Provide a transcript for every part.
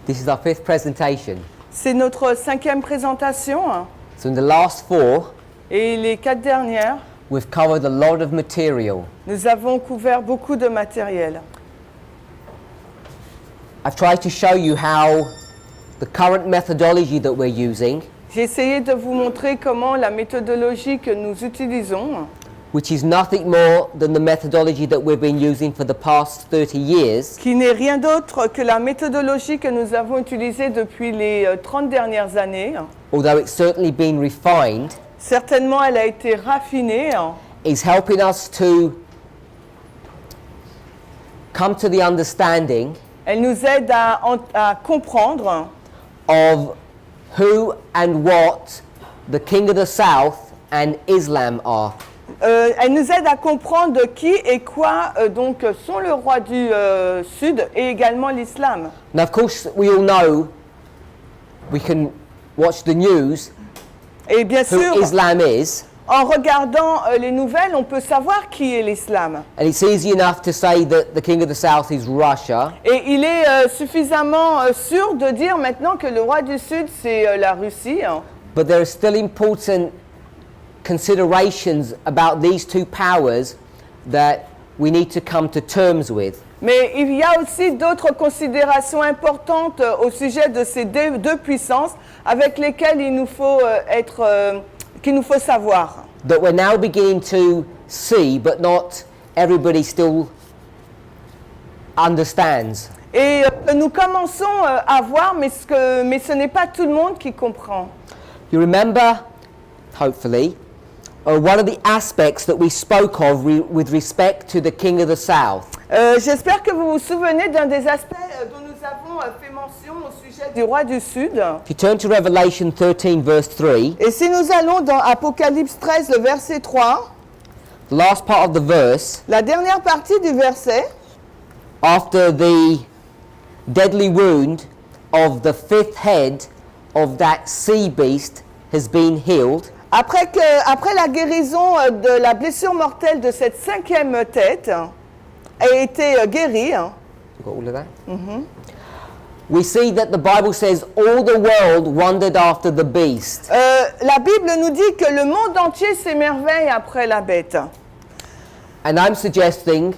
This is our 5th presentation. C'est notre 5e présentation. So in the last 4, Et les 4 dernières, we've covered a lot of material. nous avons couvert beaucoup de matériel. I've tried to show you how the current methodology that we're using, J'ai essayé de vous montrer comment la méthodologie que nous utilisons, which is nothing more than the methodology that we've been using for the past 30 years, qui n'est rien d'autre que la méthodologie que nous avons utilisée depuis les 30 dernières années. although it's certainly been refined, Certainement, elle a été raffinée. is helping us to come to the understanding Elle nous aide à comprendre of who and what the King of the South and Islam are. elle nous aide à comprendre qui et quoi donc sont le roi du Sud et également l'islam. Now, of course, we all know, we can watch the news, Et bien who sûr, Islam is, en regardant les nouvelles, on peut savoir qui est l'islam. and it's easy enough to say that the King of the South is Russia, Et il est suffisamment sûr de dire maintenant que le roi du Sud, c'est la Russie. but there are still important considerations about these two powers that we need to come to terms with. Mais il y a aussi d'autres considérations importantes au sujet de ces deux puissances avec lesquelles il nous faut qu'il nous faut savoir. That we're now beginning to see, but not everybody still understands. Et nous commençons à voir, mais ce n'est pas tout le monde qui comprend. You remember, hopefully, one of the aspects that we spoke of with respect to the King of the South. J'espère que vous vous souvenez d'un des aspects dont nous avons fait mention au sujet du roi du Sud. If you turn to Revelation 13, verse 3, Et si nous allons dans Apocalypse 13, le verset 3, the last part of the verse, la dernière partie du verset, after the deadly wound of the 5th head of that sea beast has been healed, après la guérison de la blessure mortelle de cette 5e tête a été guérie, you got all of that? We see that the Bible says all the world wondered after the beast. la Bible nous dit que le monde entier s'émerveille après la bête. And I'm suggesting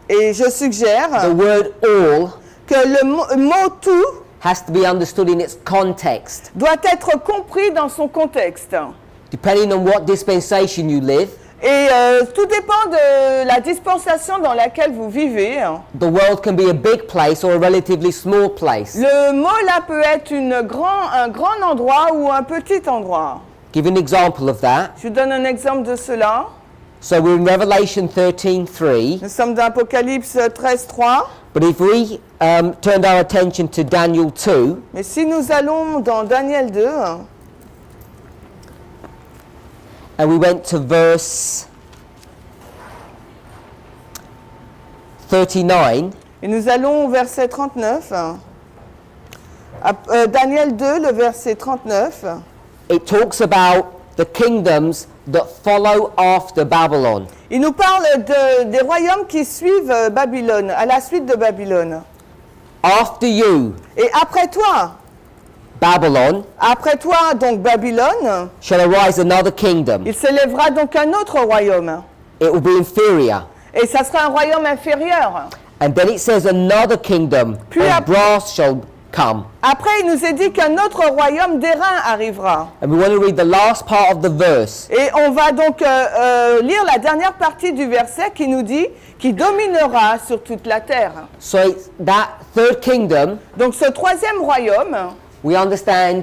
Et je suggère the word all que le mot tout has to be understood in its context. doit être compris dans son contexte. Depending on what dispensation you live, Et tout dépend de la dispensation dans laquelle vous vivez. the world can be a big place or a relatively small place. Le mot là peut être un grand endroit ou un petit endroit. Give an example of that. Je vous donne un exemple de cela. So we're in Revelation 13:3, Nous sommes dans Apocalypse 13, 3. but if we turned our attention to Daniel 2, Mais si nous allons dans Daniel 2, and we went to verse 39, et nous allons au verset 39. Daniel 2, le verset 39. it talks about the kingdoms that follow after Babylon. Il nous parle des royaumes qui suivent Babylone, à la suite de Babylone. After you, Et après toi donc Babylone, shall arise another kingdom. il s'élèvera donc un autre royaume. It will be inferior. Et ça sera un royaume inférieur. And then it says another kingdom Puis of après- brass shall come. Après, il nous est dit qu'un autre royaume d'airain arrivera. And we want to read the last part of the verse. Et on va donc lire la dernière partie du verset qui nous dit qu'il dominera sur toute la terre. So it's that third kingdom, Donc ce troisième royaume, we understand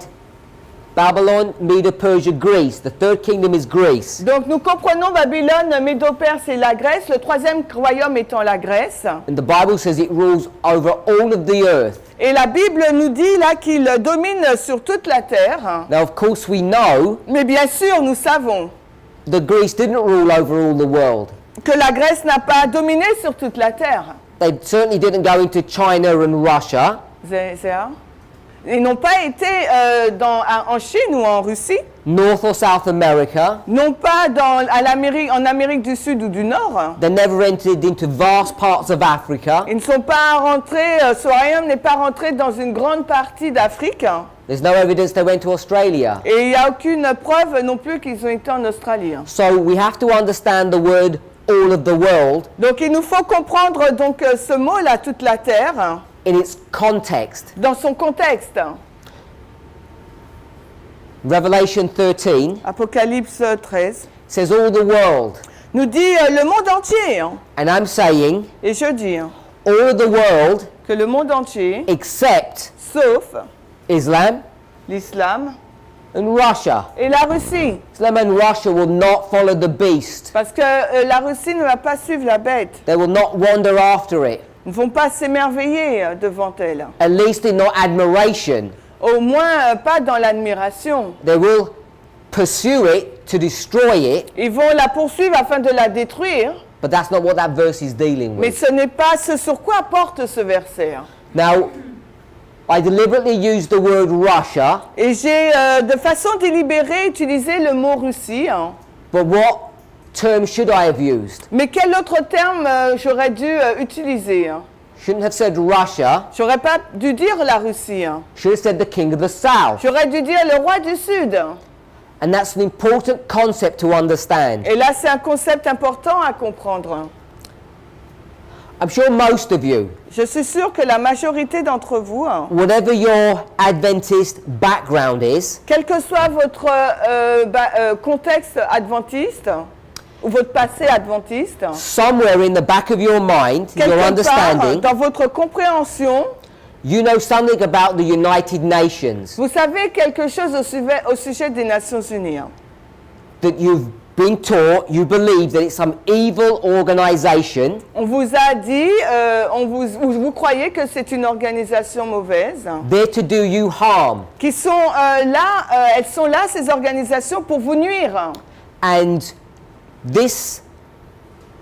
Babylon, Medo, Persia, Greece. The third kingdom is Greece. donc nous comprenons Babylone, Médo-Perse et la Grèce, le troisième royaume étant la Grèce. And the Bible says it rules over all of the earth. Et la Bible nous dit là qu'il domine sur toute la terre. Now, of course, we know Mais bien sûr, nous savons that Greece didn't rule over all the world. que la Grèce n'a pas dominé sur toute la terre. They certainly didn't go into China and Russia. Ils n'ont pas été en Chine ou en Russie, North or South America. non pas en Amérique du Sud ou du Nord. They never entered into vast parts of Africa. Ils ne sont pas rentrés, ce royaume n'est pas rentré dans une grande partie d'Afrique. There's no evidence they went to Australia. Et il n'y a aucune preuve non plus qu'ils ont été en Australie. So we have to understand the word all of the world Donc il nous faut comprendre donc ce mot-là, toute la terre, in its context. dans son contexte. Revelation 13 Apocalypse 13 says all the world. nous dit le monde entier. And I'm saying Et je dis all of the world que le monde entier, except sauf Islam l'islam and Russia. et la Russie, Islam and Russia will not follow the beast. parce que la Russie ne va pas suivre la bête, They will not wander after it. ils ne vont pas s'émerveiller devant elle. At least in not admiration. Au moins pas dans l'admiration. They will pursue it to destroy it, Ils vont la poursuivre afin de la détruire, but that's not what that verse is dealing mais with. ce n'est pas ce sur quoi porte ce verset. Now, I deliberately used the word Russia, Et j'ai de façon délibérée utilisé le mot Russie. but what term should I have used? Mais quel autre terme j'aurais dû utiliser? Shouldn't have said Russia, J'aurais pas dû dire la Russie. should have said the king of the south. J'aurais dû dire le roi du Sud. And that's an important concept to understand. Et là, c'est un concept important à comprendre. I'm sure most of you, Je suis sûre que la majorité d'entre vous, whatever your Adventist background is, quel que soit votre contexte adventiste ou votre passé adventiste, somewhere in the back of your mind, your quelque part understanding, dans votre compréhension, you know something about the United Nations, vous savez quelque chose au sujet des Nations Unies. that you've been taught, you believe that it's some evil organization On vous a dit, vous croyez que c'est une organisation mauvaise, there to do you harm. qui sont elles sont là, ces organisations, pour vous nuire. And this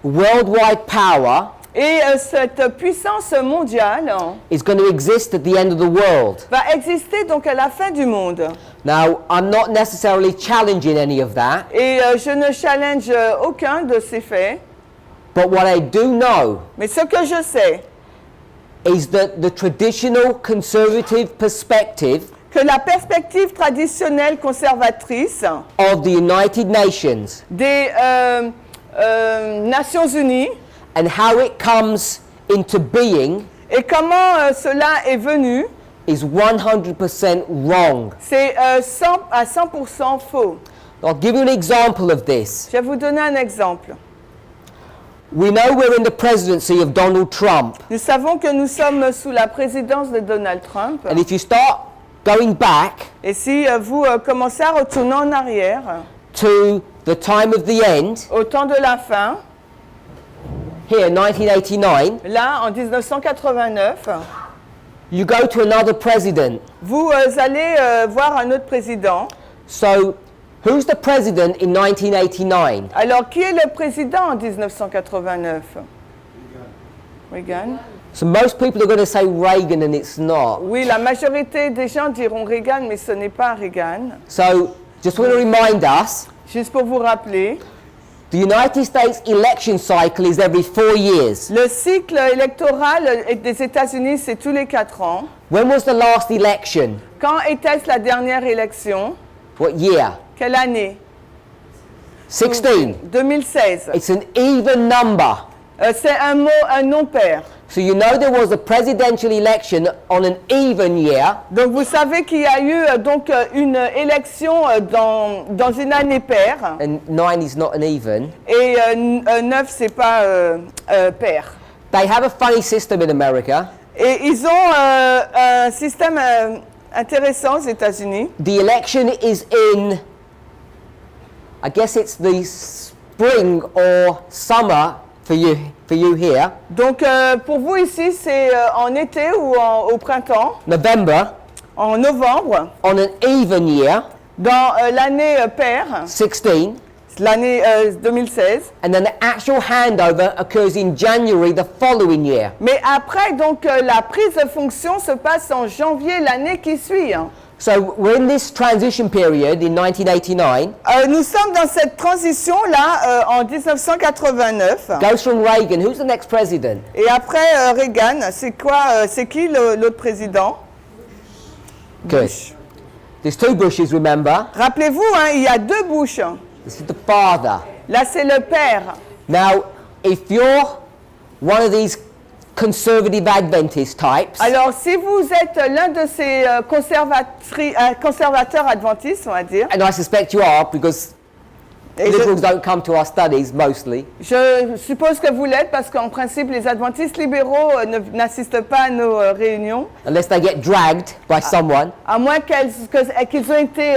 worldwide power Et cette puissance mondiale is going to exist at the end of the world. va exister donc à la fin du monde. Now, I'm not necessarily challenging any of that, Et je ne challenge aucun de ces faits, but what I do know mais ce que je sais, is that the traditional conservative perspective que la perspective traditionnelle conservatrice of the United Nations des Nations Unies and how it comes into being et comment cela est venu, is 100% wrong. c'est à 100% faux. I'll give you an example of this. Je vais vous donner un exemple. We know we're in the presidency of Donald Trump, Nous savons que nous sommes sous la présidence de Donald Trump. and if you start going back Et si vous commencez à retourner en arrière, to the time of the end, au temps de la fin, here 1989, là en 1989, you go to another president. vous allez voir un autre président. So, who's the president in 1989? Alors, qui est le président en 1989? Reagan. So most people are going to say Reagan and it's not. Oui, la majorité des gens diront Reagan, mais ce n'est pas Reagan. So, just want to remind us, Juste pour vous rappeler, the United States election cycle is every 4 years. le cycle électoral des États-Unis, c'est tous les 4 ans. When was the last election? Quand était-ce la dernière élection? What year? Quelle année? 16. 2016. It's an even number. C'est un nom pair. So you know there was a presidential election on an even year, Donc vous savez qu'il y a eu donc une élection dans une année paire. and 9 is not an even. Et 9, c'est pas pair. They have a funny system in America. Et ils ont un système intéressant aux États-Unis. The election is in, I guess it's the spring or summer for you here, Donc pour vous ici, c'est en été ou au printemps, November, en novembre, on an even year, dans l'année paire, 16, l'année 2016. And then the actual handover occurs in January the following year. Mais après, donc, la prise de fonction se passe en janvier l'année qui suit. Hein. So we're in this transition period in 1989. Nous sommes dans cette transition-là en 1989. Goes from Reagan. Who's the next president? Et après Reagan, c'est qui l'autre président? Good. Bush. There's two Bushes, remember? Rappelez-vous, hein, il y a deux Bush. This is the father. Là, c'est le père. Now, if you're one of these conservative Adventist types, Alors, si vous êtes l'un de ces conservateurs adventistes, on va dire, and I suspect you are because et liberals don't come to our studies mostly, je suppose que vous l'êtes parce qu'en principe, les adventistes libéraux n'assistent pas à nos réunions, unless they get dragged by someone, à moins qu'ils ont été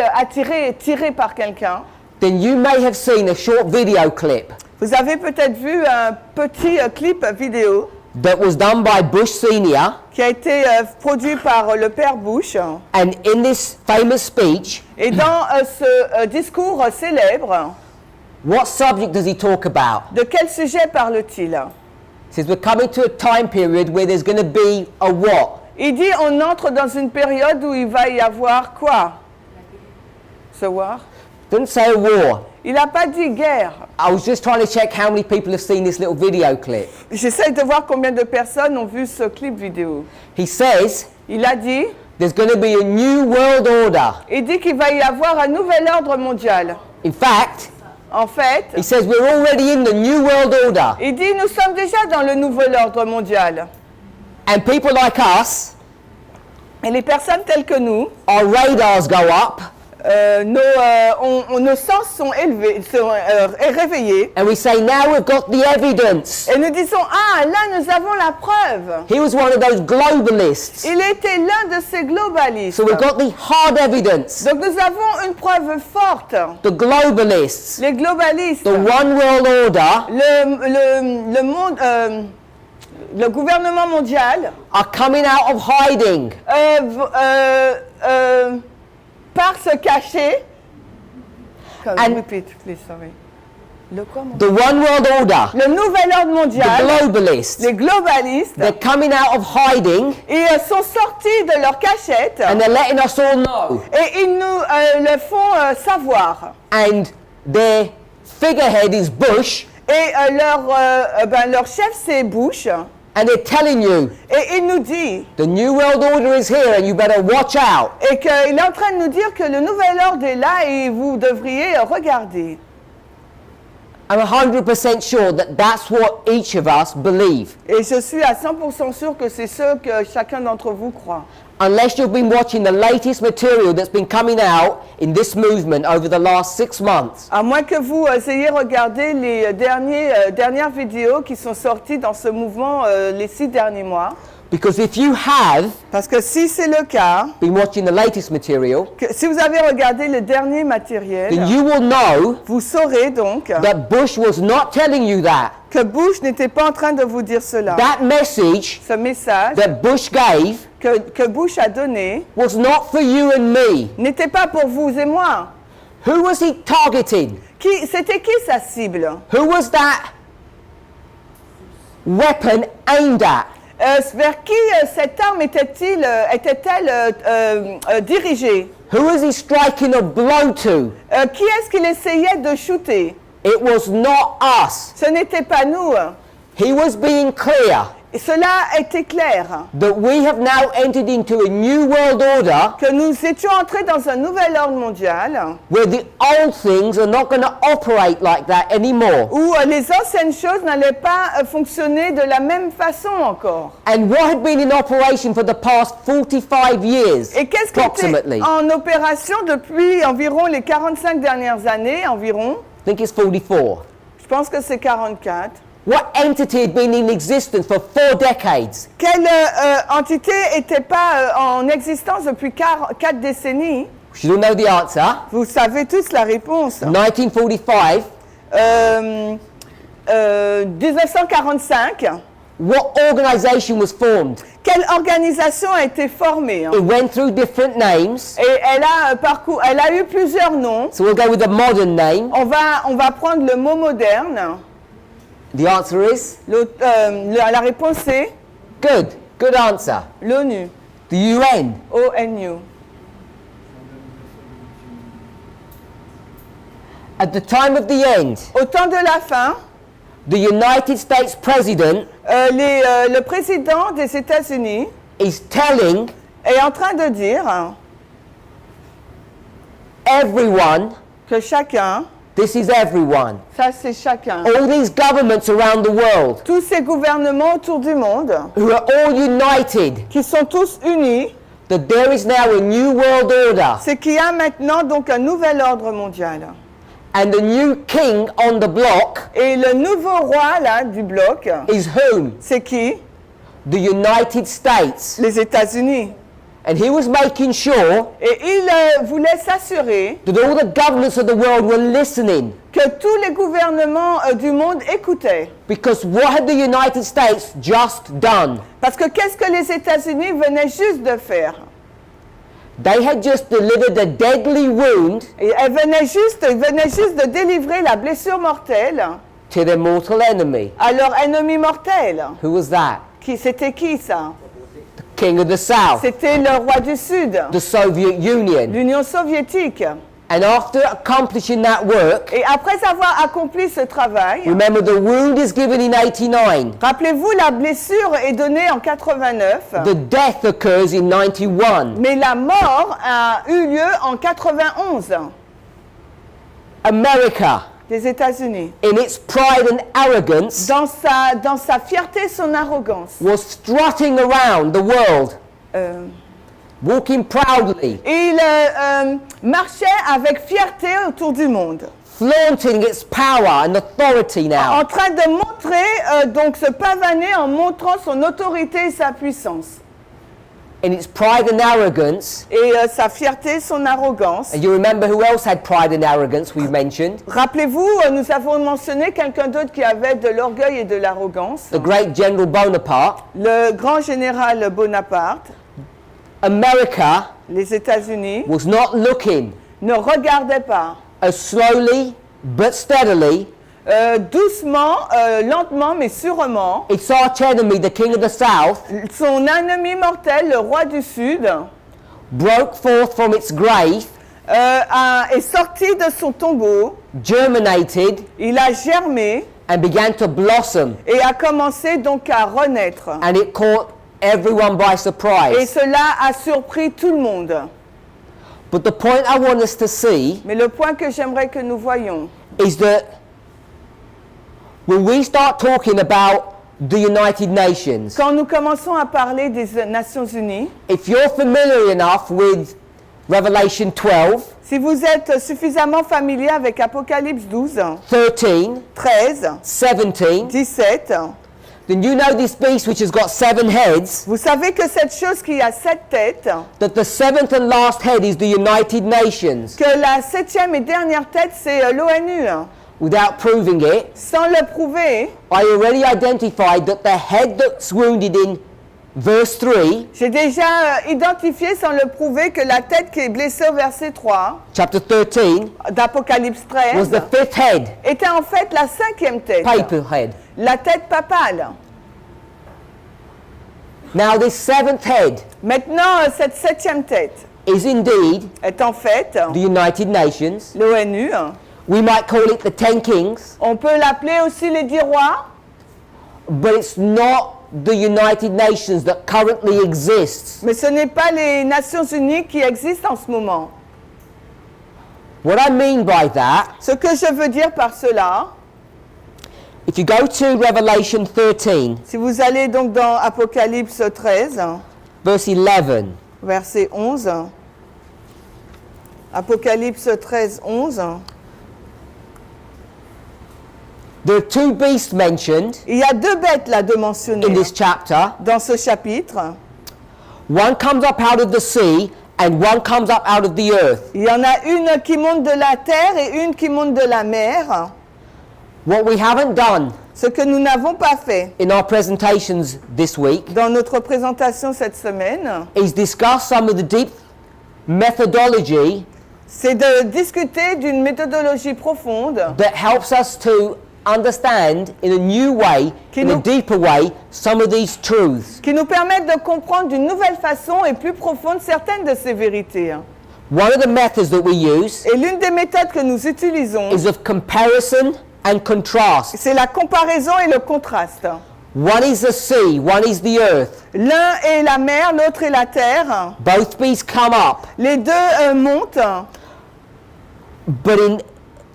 tirés par quelqu'un. then you may have seen a short video clip Vous avez peut-être vu un petit clip vidéo that was done by Bush Sr. qui a été produit par le père Bush. And in this famous speech, Et dans ce discours célèbre, what subject does he talk about? de quel sujet parle-t-il? He says we're coming to a time period where there's going to be a what? Il dit on entre dans une période où il va y avoir quoi? Ce war? Didn't say a war. Il n'a pas dit guerre. I was just trying to check how many people have seen this little video clip. J'essaie de voir combien de personnes ont vu ce clip vidéo. He says Il a dit, there's going to be a new world order. il dit qu'il va y avoir un nouvel ordre mondial. In fact, En fait, he says we're already in the new world order. il dit nous sommes déjà dans le nouvel ordre mondial. And people like us, Et les personnes telles que nous, our radars go up nos sens sont élevés, réveillés. and we say now we've got the evidence. Et nous disons, ah, là, nous avons la preuve. He was one of those globalists. Il était l'un de ces globalistes. So we've got the hard evidence. Donc nous avons une preuve forte. The globalists, Les globalistes, the one world order le monde, le gouvernement mondial, are coming out of hiding. par se cacher. And- Repeat, please, sorry. Le quoi, mon- The one world order, Le nouvel ordre the mondial, globalists, les globalistes, they're coming out of hiding ils sont sortis de leur cachette and they're letting us all know. et ils nous le font savoir. And their figurehead is Bush, Et leur chef, c'est Bush. and they're telling you Et il nous dit, the new world order is here and you better watch out. et qu'il est en train de nous dire que le nouvel ordre est là et vous devriez regarder. I'm 100% sure that that's what each of us believe. Et je suis à 100% sûr que c'est ce que chacun d'entre vous croit. Unless you've been watching the latest material that's been coming out in this movement over the last 6 months. À moins que vous ayez regardé les dernières vidéos qui sont sorties dans ce mouvement les 6 derniers mois. Because if you have Parce que si c'est le cas, been watching the latest material, si vous avez regardé le dernier matériel, then you will know vous saurez donc that Bush was not telling you that. que Bush n'était pas en train de vous dire cela. That message Ce message that Bush gave que Bush a donné was not for you and me. n'était pas pour vous et moi. Who was he targeting? C'était qui sa cible? Who was that weapon aimed at? Vers qui cette arme était-elle dirigée? Who was he striking a blow to? Qui est-ce qu'il essayait de shooter? It was not us. Ce n'était pas nous. He was being clear Et cela était clair. that we have now entered into a new world order Que nous étions entrés dans un nouvel ordre mondial where the old things are not going to operate like that anymore. où les anciennes choses n'allaient pas fonctionner de la même façon encore. And what had been in operation for the past 45 years, Et qu'est-ce qui approximately? était en opération depuis environ les 45 dernières années, environ? I think it's 44. Je pense que c'est 44. What entity had been in existence for 4 decades? Quelle entité n'était pas en existence depuis 4 décennies? You all know the answer. Vous savez tous la réponse. 1945, 1945, what organization was formed? quelle organisation a été formée, hein. It went through different names. Et elle a eu plusieurs noms. So we'll go with the modern name. On va prendre le mot moderne. The answer is La réponse est good. Good answer. l'ONU. The UN. ONU. At the time of the end, Au temps de la fin, the United States President le président des États-Unis is telling est en train de dire everyone, que chacun, this is everyone, ça c'est chacun, all these governments around the world tous ces gouvernements autour du monde, who are all united, qui sont tous unis, that there is now a new world order c'est qu'il y a maintenant donc un nouvel ordre mondial. and the new king on the block Et le nouveau roi là du bloc, is whom? c'est qui? The United States. Les États-Unis. And he was making sure Et il voulait s'assurer that all the governments of the world were listening, que tous les gouvernements du monde écoutaient. because what had the United States just done? Parce que qu'est-ce que les États-Unis venaient juste de faire? They had just delivered a deadly wound Et ils venaient juste de délivrer la blessure mortelle to their mortal enemy. à leur ennemi mortel. Who was that? C'était qui ça? King of the South, C'était le roi du Sud, the Soviet Union. l'Union soviétique. And after accomplishing that work, Et après avoir accompli ce travail, remember the wound is given in 89. rappelez-vous, la blessure est donnée en 89, The death occurs in 91. mais la mort a eu lieu en 91 America, des États-Unis. in its pride and arrogance, Dans sa fierté, son arrogance, was strutting around the world, walking proudly, il marchait avec fierté autour du monde, flaunting its power and authority en now. train de montrer, donc se pavaner en montrant son autorité et sa puissance. In its pride and arrogance, Et sa fierté, son arrogance. and you remember who else had pride and arrogance we mentioned? Rappelez-vous, nous avons mentionné quelqu'un d'autre qui avait de l'orgueil et de l'arrogance. The great General Bonaparte. Le grand général Bonaparte. America Les États-Unis was not looking ne regardaient pas. as slowly but steadily Doucement, lentement, mais sûrement, its arch enemy, the King of the South, son ennemi mortel, le roi du Sud, broke forth from its grave, est sorti de son tombeau, germinated, il a germé and began to blossom. et a commencé donc à renaître. And it caught everyone by Et surprise. cela a surpris tout le monde. But the point I want us to see Mais le point que j'aimerais que nous voyions, is that when we start talking about the United Nations, quand nous commençons à parler des Nations Unies, if you're familiar enough with Revelation 12, si vous êtes suffisamment familier avec Apocalypse 12, 13, 13, 17, 17, then you know this beast which has got 7 heads, vous savez que cette chose qui a 7 têtes, that the 7th and last head is the United Nations, que la 7e et dernière tête, c'est l'ONU. without proving it. Sans le prouver, I already identified that the head that's wounded in verse 3, j'ai déjà identifié sans le prouver que la tête qui est blessée au verset 3 chapter 13, d'Apocalypse was 13 the 5th head, était en fait la 5e tête, papal head. la tête papale. Now this 7th head Maintenant, cette 7e tête is indeed est en fait the United Nations. l'ONU. We might call it the 10 kings, On peut l'appeler aussi les 10 rois, but it's not the United Nations that currently exists. mais ce n'est pas les Nations Unies qui existent en ce moment. What I mean by that, Ce que je veux dire par cela, if you go to Revelation 13, si vous allez donc dans Apocalypse 13, verse 11, verset 11, Apocalypse 13, 11, there are 2 beasts mentioned il y a 2 bêtes là de in mentionner this chapter. dans ce chapitre. One comes up out of the sea and one comes up out of the earth. Il y en a une qui monte de la terre et une qui monte de la mer. What we haven't done Ce que nous n'avons pas fait in our presentations this week dans notre présentation cette semaine, is discuss some of the deep methodology c'est de discuter d'une méthodologie profonde that helps us to understand in a new way, in a deeper way, some of these truths. qui nous permettent de comprendre d'une nouvelle façon et plus profonde certaines de ces vérités. One of the methods that we use Et l'une des méthodes que nous utilisons, is of comparison and contrast. c'est la comparaison et le contraste. One is the sea, one is the earth. L'un est la mer, l'autre est la terre. Both beasts come up. Les deux montent, But in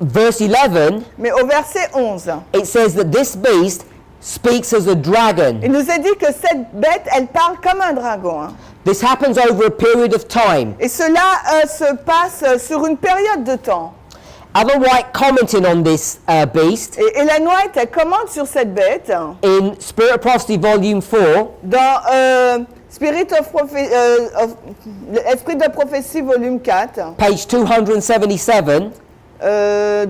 verse 11, mais au verset 11, it says that this beast speaks as a dragon. il nous est dit que cette bête, elle parle comme un dragon. This happens over a period of time. Et cela se passe sur une période de temps. Ellen White commenting on this beast Et Ellen White, elle commente sur cette bête in Spirit of Prophecy Volume 4, dans Esprit de prophétie, volume 4, page 277,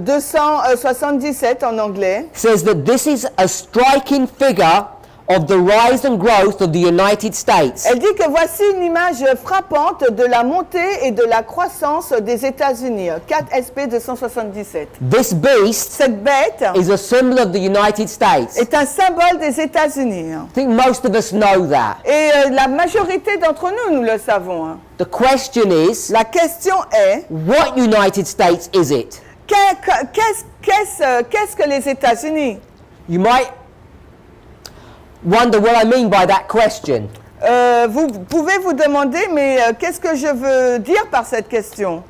277 en anglais. says that this is a striking figure of the rise and growth of the United States. Elle dit que voici une image frappante de la montée et de la croissance des États-Unis. 4 SP 277. This beast Cette bête is a symbol of the United States. est un symbole des États-Unis. I think most of us know that. Et la majorité d'entre nous, nous le savons. The question is, La question est, what United States is it? qu'est-ce que les États-Unis? You might wonder what I mean by that question. Vous pouvez vous demander, mais qu'est-ce que je veux dire par cette question?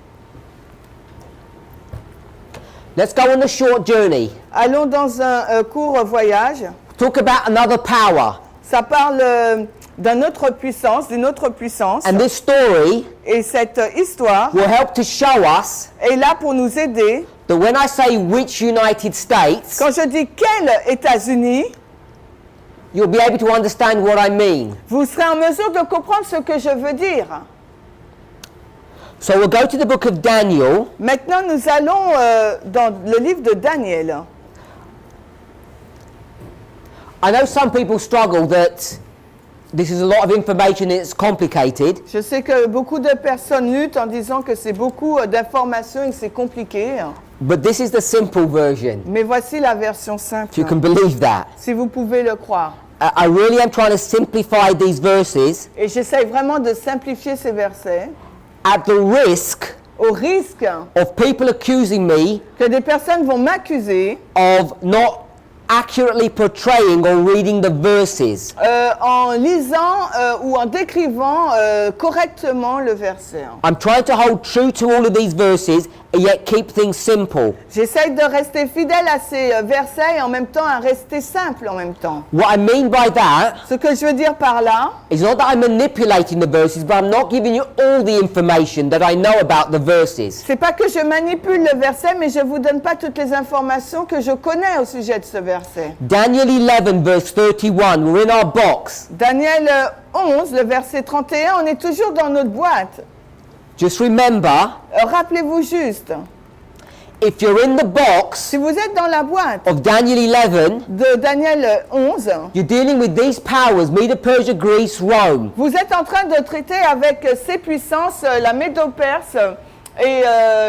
Let's go on a short journey. Allons dans un court voyage. Talk about another power. Ça parle d'une autre puissance. And this story Et cette histoire will help to show us est là pour nous aider. that when I say which United States, Quand je dis quels États-Unis, you'll be able to understand what I mean. vous serez en mesure de comprendre ce que je veux dire. So we'll go to the book of Daniel. Maintenant, nous allons dans le livre de Daniel. I know some people struggle that this is a lot of information and it's complicated. Je sais que beaucoup de personnes luttent en disant que c'est beaucoup d'informations et que c'est compliqué. But this is the simple version. Mais voici la version simple. You can believe that. Si vous pouvez le croire. I really am trying to simplify these verses Et j'essaye vraiment de simplifier ces versets at the risk au risque of people accusing me que des personnes vont m'accuser of not accurately portraying or reading the verses. en lisant ou en décrivant correctement le verset. I'm trying to hold true to all of these verses and yet keep things simple. J'essaye de rester fidèle à ces versets et en même temps à rester simple en même temps. What I mean by that Ce que je veux dire par là, is not that I'm manipulating the verses, but I'm not giving you all the information that I know about the verses. c'est pas que je manipule le verset, mais je vous donne pas toutes les informations que je connais au sujet de ce verset. Daniel 11 verse 31, we're in our box. Daniel 11, le verset 31, on est toujours dans notre boîte. Just remember, Rappelez-vous juste, if you're in the box si vous êtes dans la boîte of Daniel 11, de Daniel 11, you're dealing with these powers, Medo, Persia, Greece, Rome. vous êtes en train de traiter avec ces puissances, la Médo-Perse et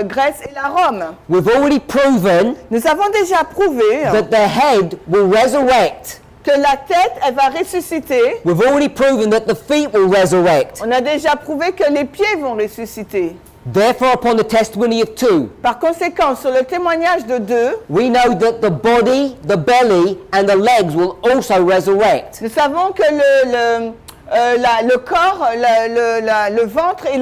Grèce et la Rome. We've already proven Nous avons déjà prouvé that the head will resurrect. que la tête, elle va ressusciter. We've already proven that the feet will resurrect. On a déjà prouvé que les pieds vont ressusciter. Therefore, upon the testimony of two, Par conséquent, sur le témoignage de deux, we know that the body, the belly, and the legs will also resurrect. nous savons que le corps, le ventre et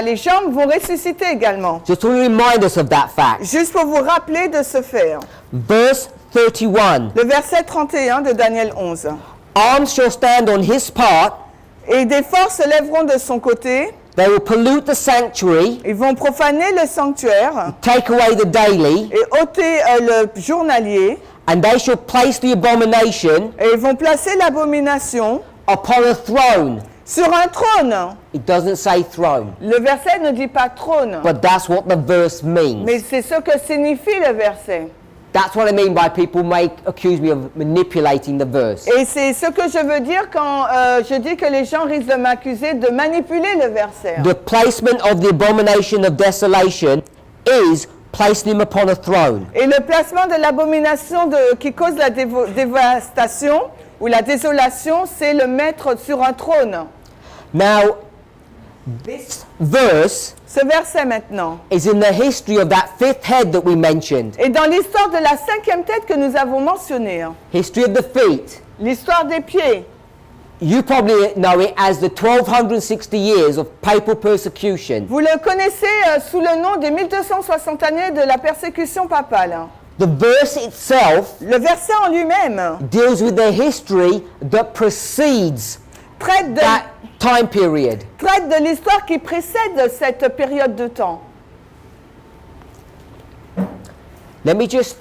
les jambes vont ressusciter également. Just to remind us of that fact. Juste pour vous rappeler de ce fait. Verse 31. Le verset 31 de Daniel 11. Arms shall stand on his part. Et des forces se lèveront de son côté. They will pollute the sanctuary, Ils vont profaner le sanctuaire take away the daily, et ôter le journalier. and they shall place the abomination Et ils vont placer l'abomination upon a throne. sur un trône. It doesn't say throne, Le verset ne dit pas trône, but that's what the verse means. mais c'est ce que signifie le verset. That's what I mean by people accuse me of manipulating the verse. Et c'est ce que je veux dire quand je dis que les gens risquent de m'accuser de manipuler le verset. The placement of the abomination of desolation is placing him upon a throne. Et le placement de l'abomination qui cause la dévastation ou la désolation, c'est le mettre sur un trône. Now, this verse Ce verset maintenant is in the history of that fifth head that we mentioned. est dans l'histoire de la cinquième tête que nous avons mentionnée. History of the feet. L'histoire des pieds. You probably know it as the 1260 years of papal persecution. Vous le connaissez sous le nom des 1260 années de la persécution papale. The verse itself Le verset en lui-même deals with the history that precedes traite that time period. de l'histoire qui précède cette période de temps. Let me just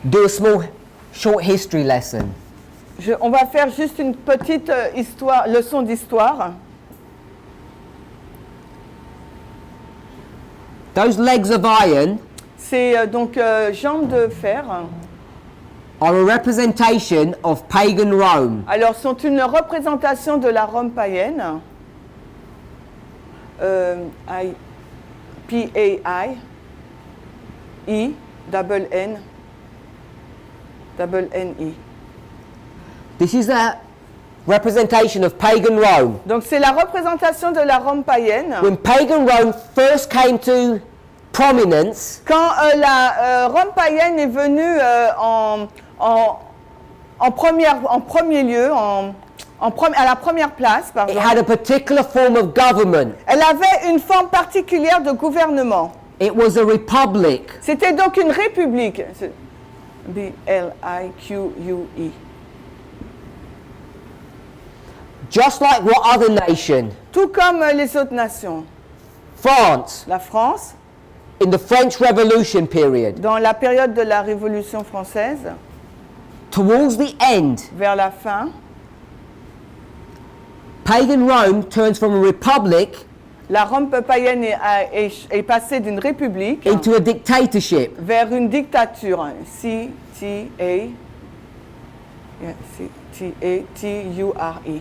do a small, short history lesson. On va faire juste une petite leçon d'histoire. Those legs of iron C'est donc jambes de fer. are a representation of pagan Rome. Alors, sont une représentation de la Rome païenne. P-A-I-E, double N, double N-E. This is a representation of pagan Rome. Donc, c'est la représentation de la Rome païenne. When pagan Rome first came to prominence, Quand la Rome païenne est venue en premier lieu, à la première place, it pardon, had a particular form of government. elle avait une forme particulière de gouvernement. It was a republic. C'était donc une république. B-L-I-Q-U-E. Just like what other nation? Tout comme les autres nations. France, La France, in the French Revolution period, dans la période de la Révolution française, towards the end, vers la fin, pagan Rome turns from a republic la Rome païenne est passée d'une république into a dictatorship. vers une dictature. C-T-A-T-U-R-E.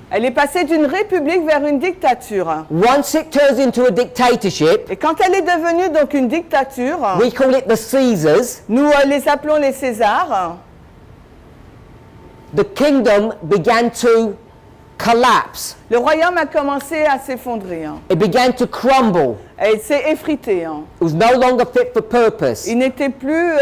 Elle est passée d'une république vers une dictature. Once it turns into a dictatorship, Et quand elle est devenue donc une dictature, we call it the Caesars. nous les appelons les Césars. The kingdom began to collapse. Le royaume a commencé à s'effondrer. It began to crumble. Elle s'est effritée. It was no longer fit for purpose. Il n'était plus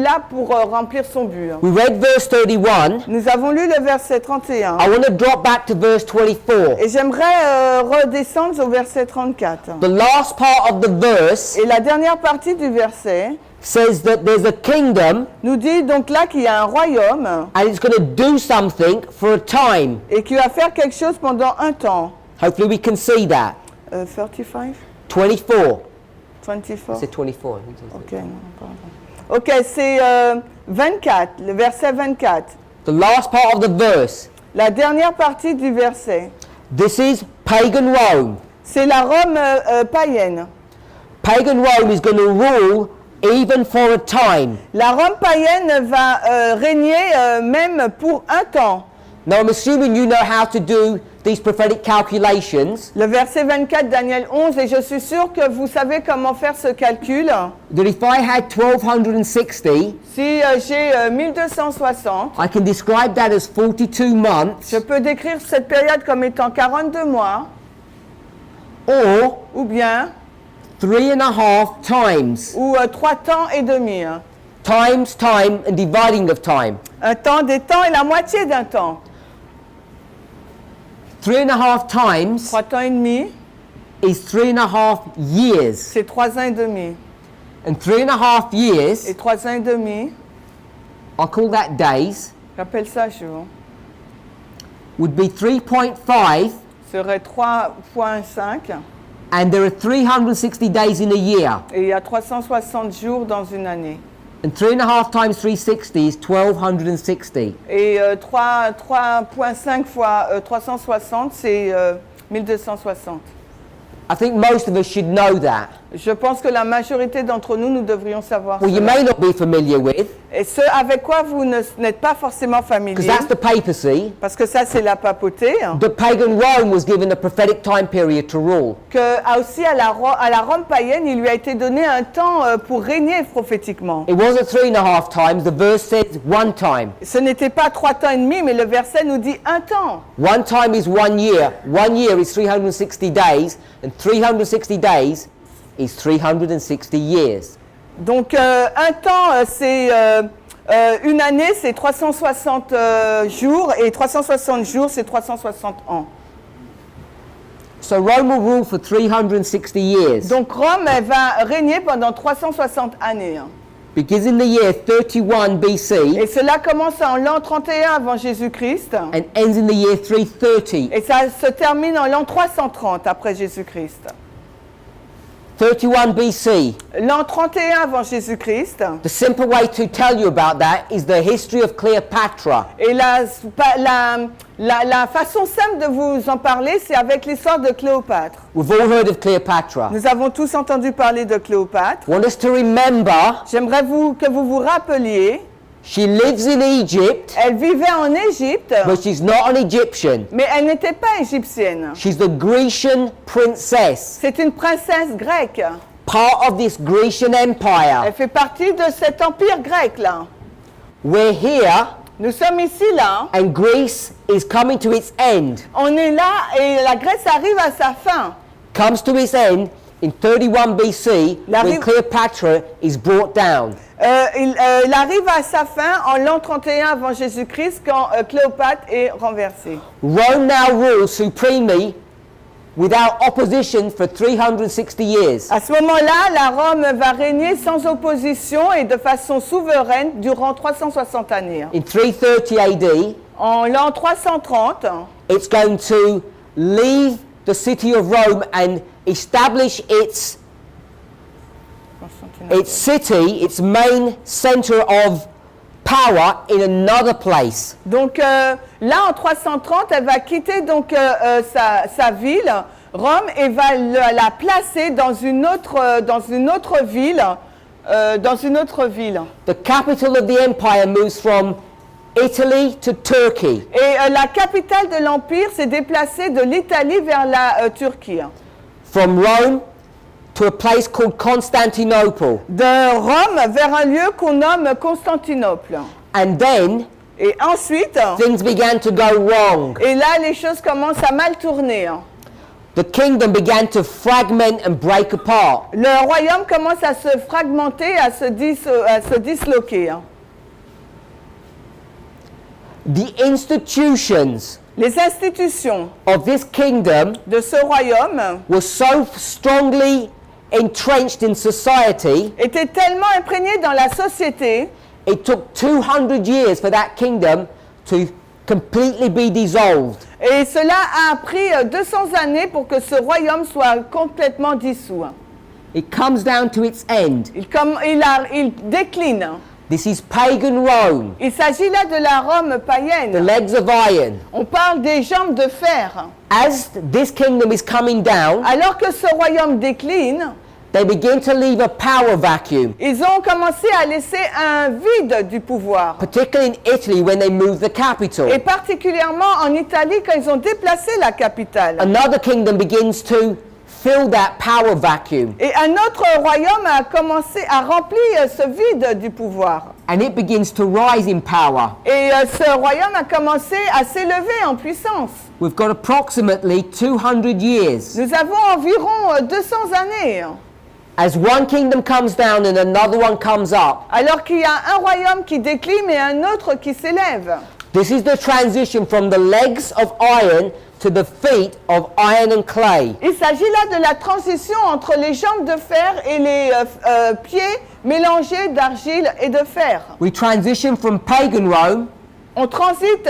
là pour remplir son but. We read verse 31. Nous avons lu le verset 31. I want to drop back to verse 24. Et j'aimerais redescendre au verset 34. The last part of the verse Et la dernière partie du verset says that there's a kingdom nous dit donc là qu'il y a un royaume and it's going to do something for a time. et qui va faire quelque chose pendant un temps. Hopefully we can see that. 35? 24. 24? C'est 24. Ok, non, pardon. Ok, c'est 24, le verset 24. The last part of the verse. La dernière partie du verset. This is pagan Rome. C'est la Rome païenne. Pagan Rome is going to rule even for a time. La Rome païenne va régner même pour un temps. Now I'm assuming you know how to do these prophetic calculations. Le verset 24, Daniel 11, et je suis sûr que vous savez comment faire ce calcul. That if I had 1260, Si j'ai 1260, I can describe that as 42 months je peux décrire cette période comme étant 42 mois, or ou bien, 3.5 times. ou 3 temps et demi. Times time and dividing of time. Un temps des temps et la moitié d'un temps. 3.5 times 3 temps et demi, is 3.5 years. c'est 3 ans et demi. And 3.5 years, Et 3 ans et demi, I'll call that days, j'appelle ça jour, would be 3.5, serait 3,5. and there are 360 days in a year. Et il y a 360 jours dans une année. And 3.5 times 360 is 1260. Et 3,5 fois 360, c'est 1260. I think most of us should know that. Je pense que la majorité d'entre nous, nous devrions savoir Well, you cela. may not be familiar with, Et ce avec quoi vous n'êtes pas forcément because familier, that's the papacy, parce que ça c'est la papauté, that pagan Rome was given a prophetic time period to rule. aussi à la Rome païenne, il lui a été donné un temps pour régner prophétiquement. It wasn't 3.5 times, the verse says 1 time. Ce n'était pas 3 temps et demi, mais le verset nous dit un temps. 1 time is 1 year. 1 year is 360 days, and 360 days is 360 years. Donc un temps, c'est une année, c'est 360 jours, et 360 jours, c'est 360 ans. So Rome will rule for 360 years. Donc Rome, elle va régner pendant 360 années. Begins in the year 31 BC Et cela commence en l'an 31 avant Jésus-Christ, and ends in the year 330. et ça se termine en l'an 330 après Jésus-Christ. 31 BC. L'an 31 avant Jésus-Christ. The simple way to tell you about that is the history of Cleopatra. Et la façon simple de vous en parler, c'est avec l'histoire de Cléopâtre. We've all heard of Cleopatra. Nous avons tous entendu parler de Cléopâtre. Want us to remember, J'aimerais que vous vous rappeliez, she lives in Egypt, elle vivait en Égypte, but she's not an Egyptian. mais elle n'était pas égyptienne. She's the Grecian princess, C'est une princesse grecque. part of this Grecian Elle empire. fait partie de cet empire grec-là. We're here, Nous sommes ici, là. and Greece is coming to its end. On est là et la Grèce arrive à sa fin. Comes to its end in 31 BC La when rive- Cleopatra is brought down. Il arrive à sa fin en l'an 31 avant Jésus-Christ quand Cléopâtre est renversée. Rome now rules supremely without opposition for 360 years. À ce moment-là, la Rome va régner sans opposition et de façon souveraine durant 360 années. In 330 AD, En l'an 330, it's going to leave the city of Rome and establish its city, its main center of power in another place. donc là en 330, elle va quitter donc sa ville, Rome, et va la placer dans une autre ville. The capital of the empire moves from Italy to Turkey. Et la capitale de l'Empire s'est déplacée de l'Italie vers la Turquie. From Rome to a place called Constantinople. De Rome vers un lieu qu'on nomme Constantinople. And then Et ensuite, things began to go wrong. et là les choses commencent à mal tourner. The kingdom began to fragment and break apart. Le royaume commence à se fragmenter, à se disloquer. The institutions Les institutions of this kingdom de ce royaume were so strongly entrenched in society, étaient tellement imprégnées dans la société, it took 200 years for that kingdom to completely be dissolved. et cela a pris 200 années pour que ce royaume soit complètement dissous. It comes down to its end. Il décline. This is pagan Rome, Il s'agit là de la Rome the païenne. legs of iron. On parle des jambes de fer. As this kingdom is coming down, Alors que ce royaume décline, they begin to leave a power vacuum, ils ont commencé à laisser un vide du pouvoir. particularly in Italy when they moved the capital. Et particulièrement en Italie quand ils ont déplacé la capitale. Another kingdom begins to fill that power vacuum, Et un autre royaume a commencé à remplir ce vide du pouvoir. and it begins to rise in power. Et ce royaume a commencé à s'élever en puissance. We've got approximately 200 years. Nous avons environ 200 années. As one kingdom comes down and another one comes up, Alors qu'il y a un royaume qui décline et un autre qui s'élève. this is the transition from the legs of iron to the feet of iron and clay. Il s'agit là de la transition entre les jambes de fer et les pieds mélangés d'argile et de fer. We transition from pagan Rome On transite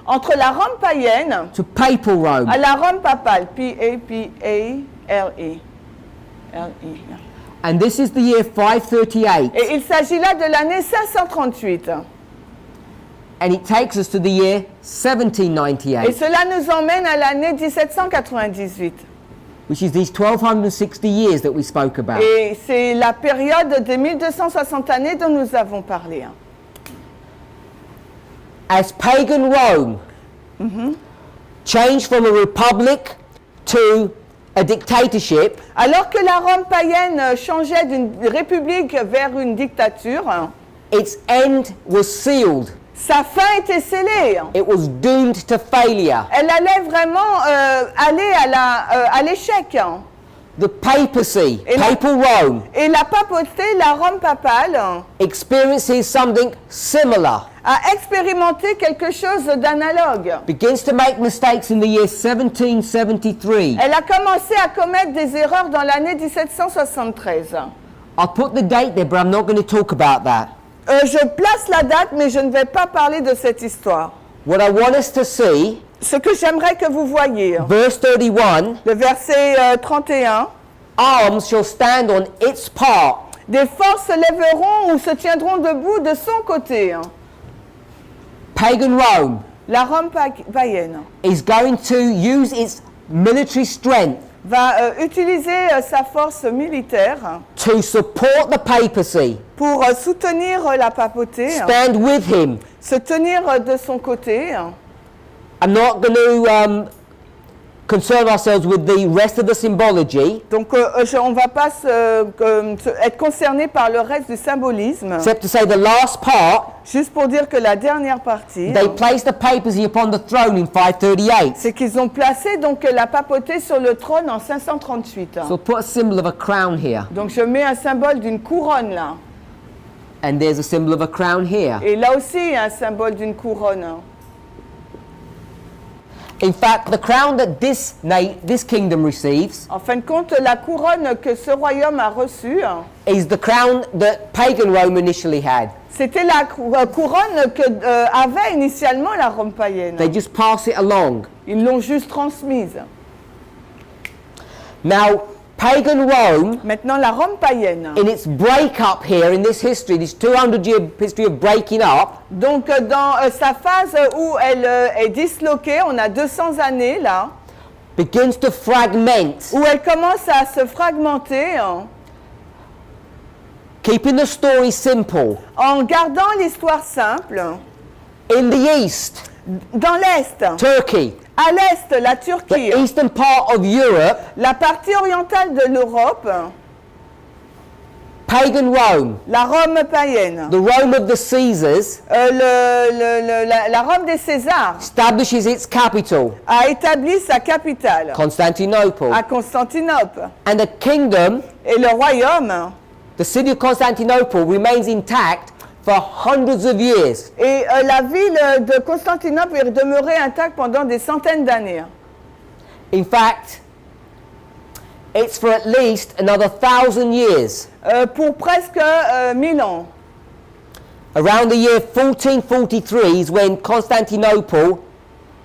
entre la Rome païenne to papal Rome. à la Rome papale. P-A-P-A-L-E. And this is the year 538. Et il s'agit là de l'année 538. And it takes us to the year Et 1798. cela nous emmène à l'année 1798. which is these 1260 years that we spoke about. Et c'est la période des 1260 années dont nous avons parlé. Hein. As pagan Rome changed from a republic to a dictatorship, Alors que la Rome païenne changeait d'une république vers une dictature, its end was sealed. sa fin était scellée. It was doomed to failure. Elle allait vraiment aller à l'échec. The papacy, Et la- papal Rome, Et la papauté, la Rome papale, experiences something similar, a expérimenté quelque chose d'analogue. begins to make mistakes in the year 1773. Elle a commencé à commettre des erreurs dans l'année 1773. I'll put the date there, but I'm not going to talk about that. Je place la date, mais je ne vais pas parler de cette histoire. What I want us to see, Ce que j'aimerais que vous voyiez, verse 31, le verset 31, arms shall stand on its part. des forces se lèveront ou se tiendront debout de son côté. Pagan Rome La Rome païenne is going to use its military strength va utiliser sa force militaire to support the papacy, pour soutenir la papauté, stand with him. se tenir de son côté. I'm not going to concern ourselves with the rest of the symbology, Donc on ne va pas être concerné par le reste du symbolisme, except to say the last part, juste pour dire que la dernière partie, they placed the papacy upon the throne in 538. c'est qu'ils ont placé donc la papauté sur le trône en 538. So put a symbol of a crown here, Donc je mets un symbole d'une couronne là. and there's a symbol of a crown here. Et là aussi, il y a un symbole d'une couronne. In fact, the crown that this kingdom receives En fin de compte, la couronne que ce royaume a reçue, is the crown that pagan Rome initially had. c'était la couronne que avait initialement la Rome païenne. They just pass it along. Ils l'ont juste transmise. Now, pagan Rome, Maintenant, la Rome païenne, in its break-up here, in this history, this 200-year history of breaking up, donc dans sa phase où elle est disloquée, on a 200 années là, begins to fragment, où elle commence à se fragmenter keeping the story simple. en gardant l'histoire simple. In the east, Dans l'Est, Turkey, à l'Est, la the Turquie, eastern part of Europe, la partie orientale de l'Europe, pagan Rome, la Rome païenne, the Rome of the Caesars, la Rome des Césars establishes its capital, a établi sa capitale Constantinople, à Constantinople. and the kingdom, Et le royaume, the city of Constantinople, remains intact for hundreds of years. et la ville de Constantinople est demeurée intacte pendant des centaines d'années. In fact, it's for at least another 1,000 years. Pour presque 1000 ans. Around the year 1443 is when Constantinople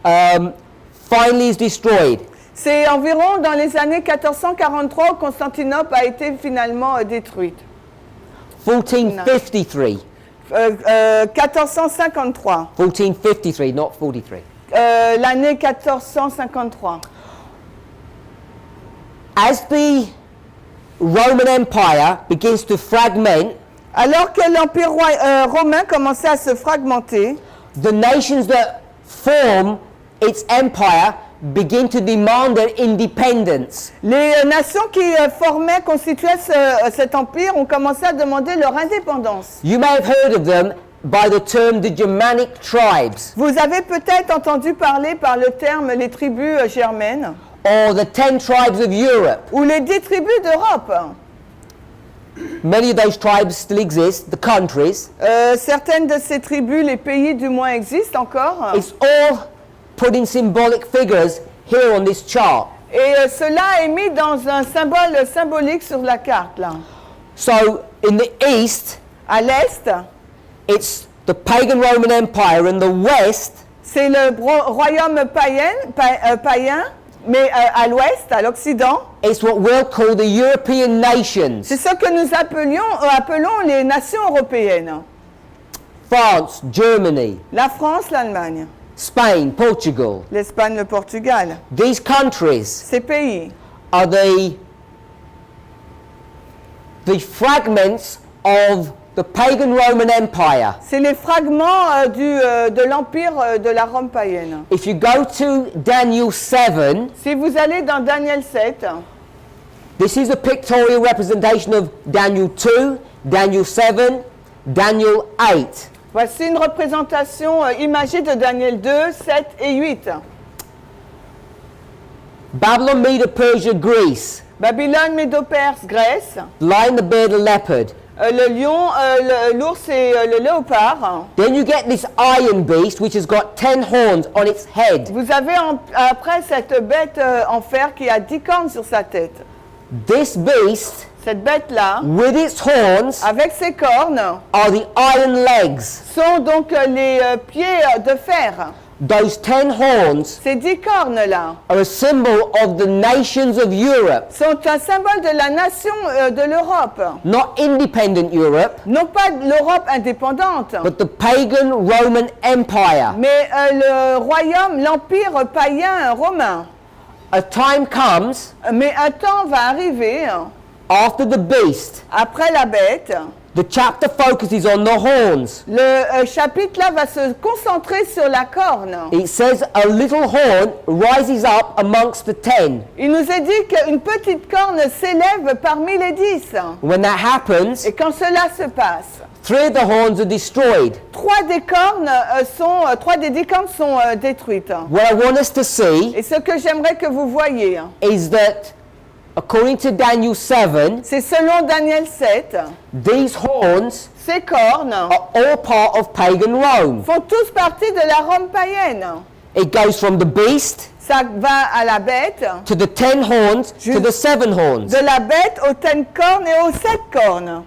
finally is destroyed. C'est environ dans les années 1443 où Constantinople a été finalement détruite. 1453. 1453. 1453, not 43. L'année 1453. As the Roman Empire begins to fragment, Alors que l'Empire romain commençait à se fragmenter, the nations that form its empire begin to demand their independence. les nations qui constituaient cet empire ont commencé à demander leur indépendance. You may have heard of them by the term the Germanic tribes, Vous avez peut-être entendu parler par le terme les tribus germaines or the 10 tribes of Europe. ou les 10 tribus d'Europe. Many of those tribes still exist, the countries. Certaines de ces tribus, les pays du moins existent encore. It's all put in symbolic figures here on this chart. Et cela est mis dans un symbole symbolique sur la carte là. So in the east, À l'est, it's the pagan Roman Empire, and the west, c'est le royaume païen, mais à l'ouest, à l'occident, it's what we'll call the European nations. c'est ce que nous appelons les nations européennes. France, Germany, La France, l'Allemagne, Spain, Portugal. l'Espagne, le Portugal. These countries Ces pays are the fragments of the pagan Roman Empire. C'est les fragments de l'empire de la Rome païenne. If you go to Daniel 7, Si vous allez dans Daniel 7, this is a pictorial representation of Daniel 2, Daniel 7, Daniel 8. voici une représentation imagée de Daniel 2, 7 et 8. Babylon, Medo, Persia, Greece. Babylone, Médo-Perse, Grèce. Lion, the bear, the leopard. Le lion, l'ours et le léopard. Then you get this iron beast which has got 10 horns on its head. Vous avez après cette bête en fer qui a 10 cornes sur sa tête. This beast, Cette bête-là, with its horns, avec ses cornes, are the iron legs. sont donc les pieds de fer. Those 10 horns Ces 10 cornes-là are a symbol of the nations of Europe, sont un symbole de la nation de l'Europe. not independent Europe, Non pas l'Europe indépendante, but the pagan Roman Empire. mais le royaume, l'empire païen romain. A time comes Mais un temps va arriver, after the beast. après la bête, The chapter focuses on the horns. le chapitre là va se concentrer sur la corne. It says a little horn rises up amongst the 10. Il nous est dit qu'une petite corne s'élève parmi les 10. When that happens, Et quand cela se passe, 3 of the horns are destroyed. trois des 10 cornes sont détruites. What I want us to see Et ce que j'aimerais que vous voyez, is that according to Daniel 7, c'est selon Daniel 7, these horns ces cornes are all part of pagan Rome. font tous partie de la Rome païenne. It goes from the beast Ça va à la bête, to the 10 horns to the 7 horns. de la bête aux 10 cornes et aux 7 cornes.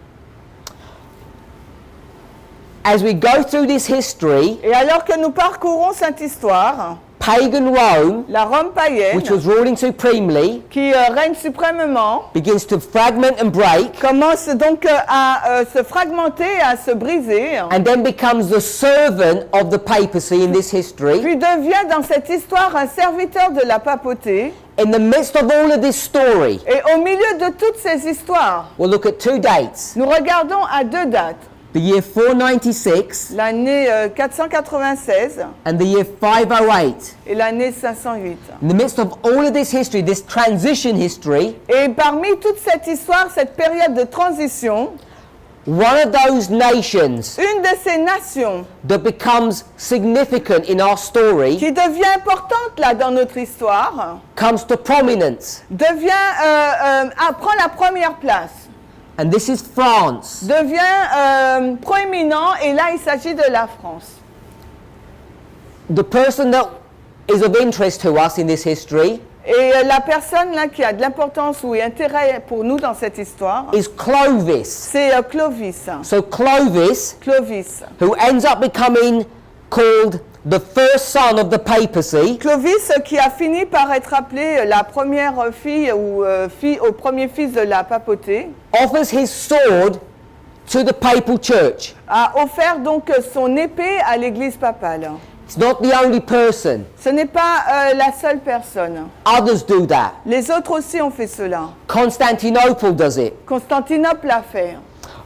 As we go through this history, Et alors que nous parcourons cette histoire, pagan Rome, la Rome païenne, which was ruling supremely, qui règne suprêmement, begins to fragment and break, commence donc à se fragmenter, à se briser, and then becomes the servant of the papacy in this history. puis devient dans cette histoire un serviteur de la papauté. In the midst of all of this story, Et au milieu de toutes ces histoires, we'll look at 2 dates. nous regardons à 2 dates. The year 496 L'année 496 and the year 508. et l'année 508. In the midst of all of this history, this transition history, Et parmi toute cette histoire, cette période de transition, one of those nations une de ces nations that becomes significant in our story qui devient importante là dans notre histoire, comes to prominence. prend la première place, And this is France. devient proéminent, et là il s'agit de la France. The person that is of interest to us in this history Et la personne là qui a de l'importance ou intérêt pour nous dans cette histoire, is Clovis. c'est Clovis. So Clovis, Clovis. who ends up becoming called the first son of the papacy, Clovis qui a fini par être appelé la première fille ou au premier fils de la papauté, offers his sword to the papal church. a offert donc son épée à l'église papale. It's not the only person. Ce n'est pas la seule personne. Others do that. Les autres aussi ont fait cela. Constantinople does it. Constantinople l'a fait.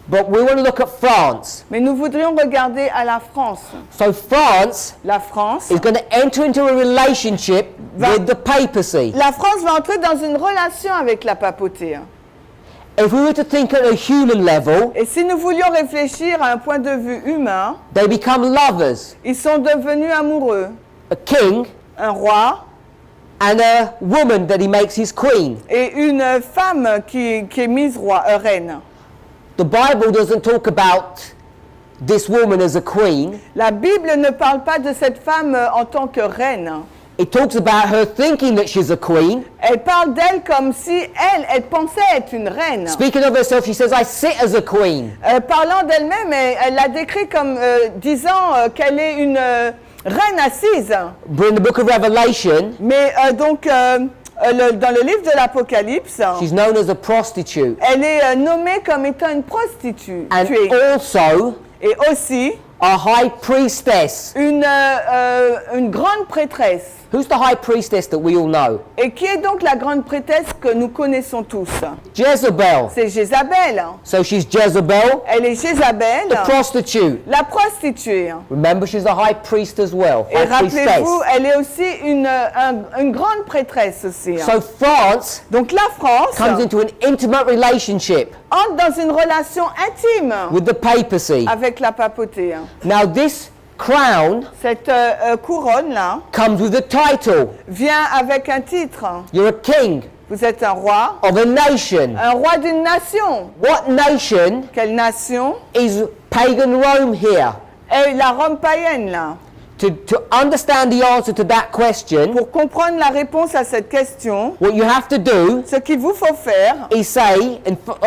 But we want to look at France. Mais nous voudrions regarder à la France. So France La France, is going to enter into a relationship with the papacy. la France va entrer dans une relation avec la papauté. If we were to think at a human level, Et si nous voulions réfléchir à un point de vue humain, they become lovers. ils sont devenus amoureux. A king Un roi and a woman that he makes his queen. et une femme qui est mise reine. The Bible doesn't talk about this woman as a queen. La Bible ne parle pas de cette femme en tant que reine. It talks about her thinking that she's a queen. Elle parle d'elle comme si elle pensait être une reine. Speaking of herself, she says, I sit as a queen. Parlant d'elle-même, elle la décrit comme disant qu'elle est une reine assise. But in the book of Revelation, Mais donc, dans le livre de l'Apocalypse, she's known as a prostitute. elle est nommée comme étant une prostituée. And also Et aussi a high priestess. une grande prêtresse. Who's the high priestess that we all know? Et qui est donc la grande prêtresse que nous connaissons tous? Jezebel. C'est Jézabel. So she's Jezebel, Elle est Jézabel, the prostitute. la prostituée. Remember, she's the high priest as well. Et High priestess. rappelez-vous, elle est aussi une grande prêtresse aussi. So France Donc la France comes into an intimate relationship entre dans une relation intime with the papacy. avec la papauté. Now this crown Cette couronne-là comes with a title. vient avec un titre. You're a king Vous êtes un roi of a nation. d'une nation. What nation Quelle nation? is pagan Rome here? Et la Rome païenne, là. To understand the answer to that question, Pour comprendre la réponse à cette question, what you have to do ce qu'il vous faut faire is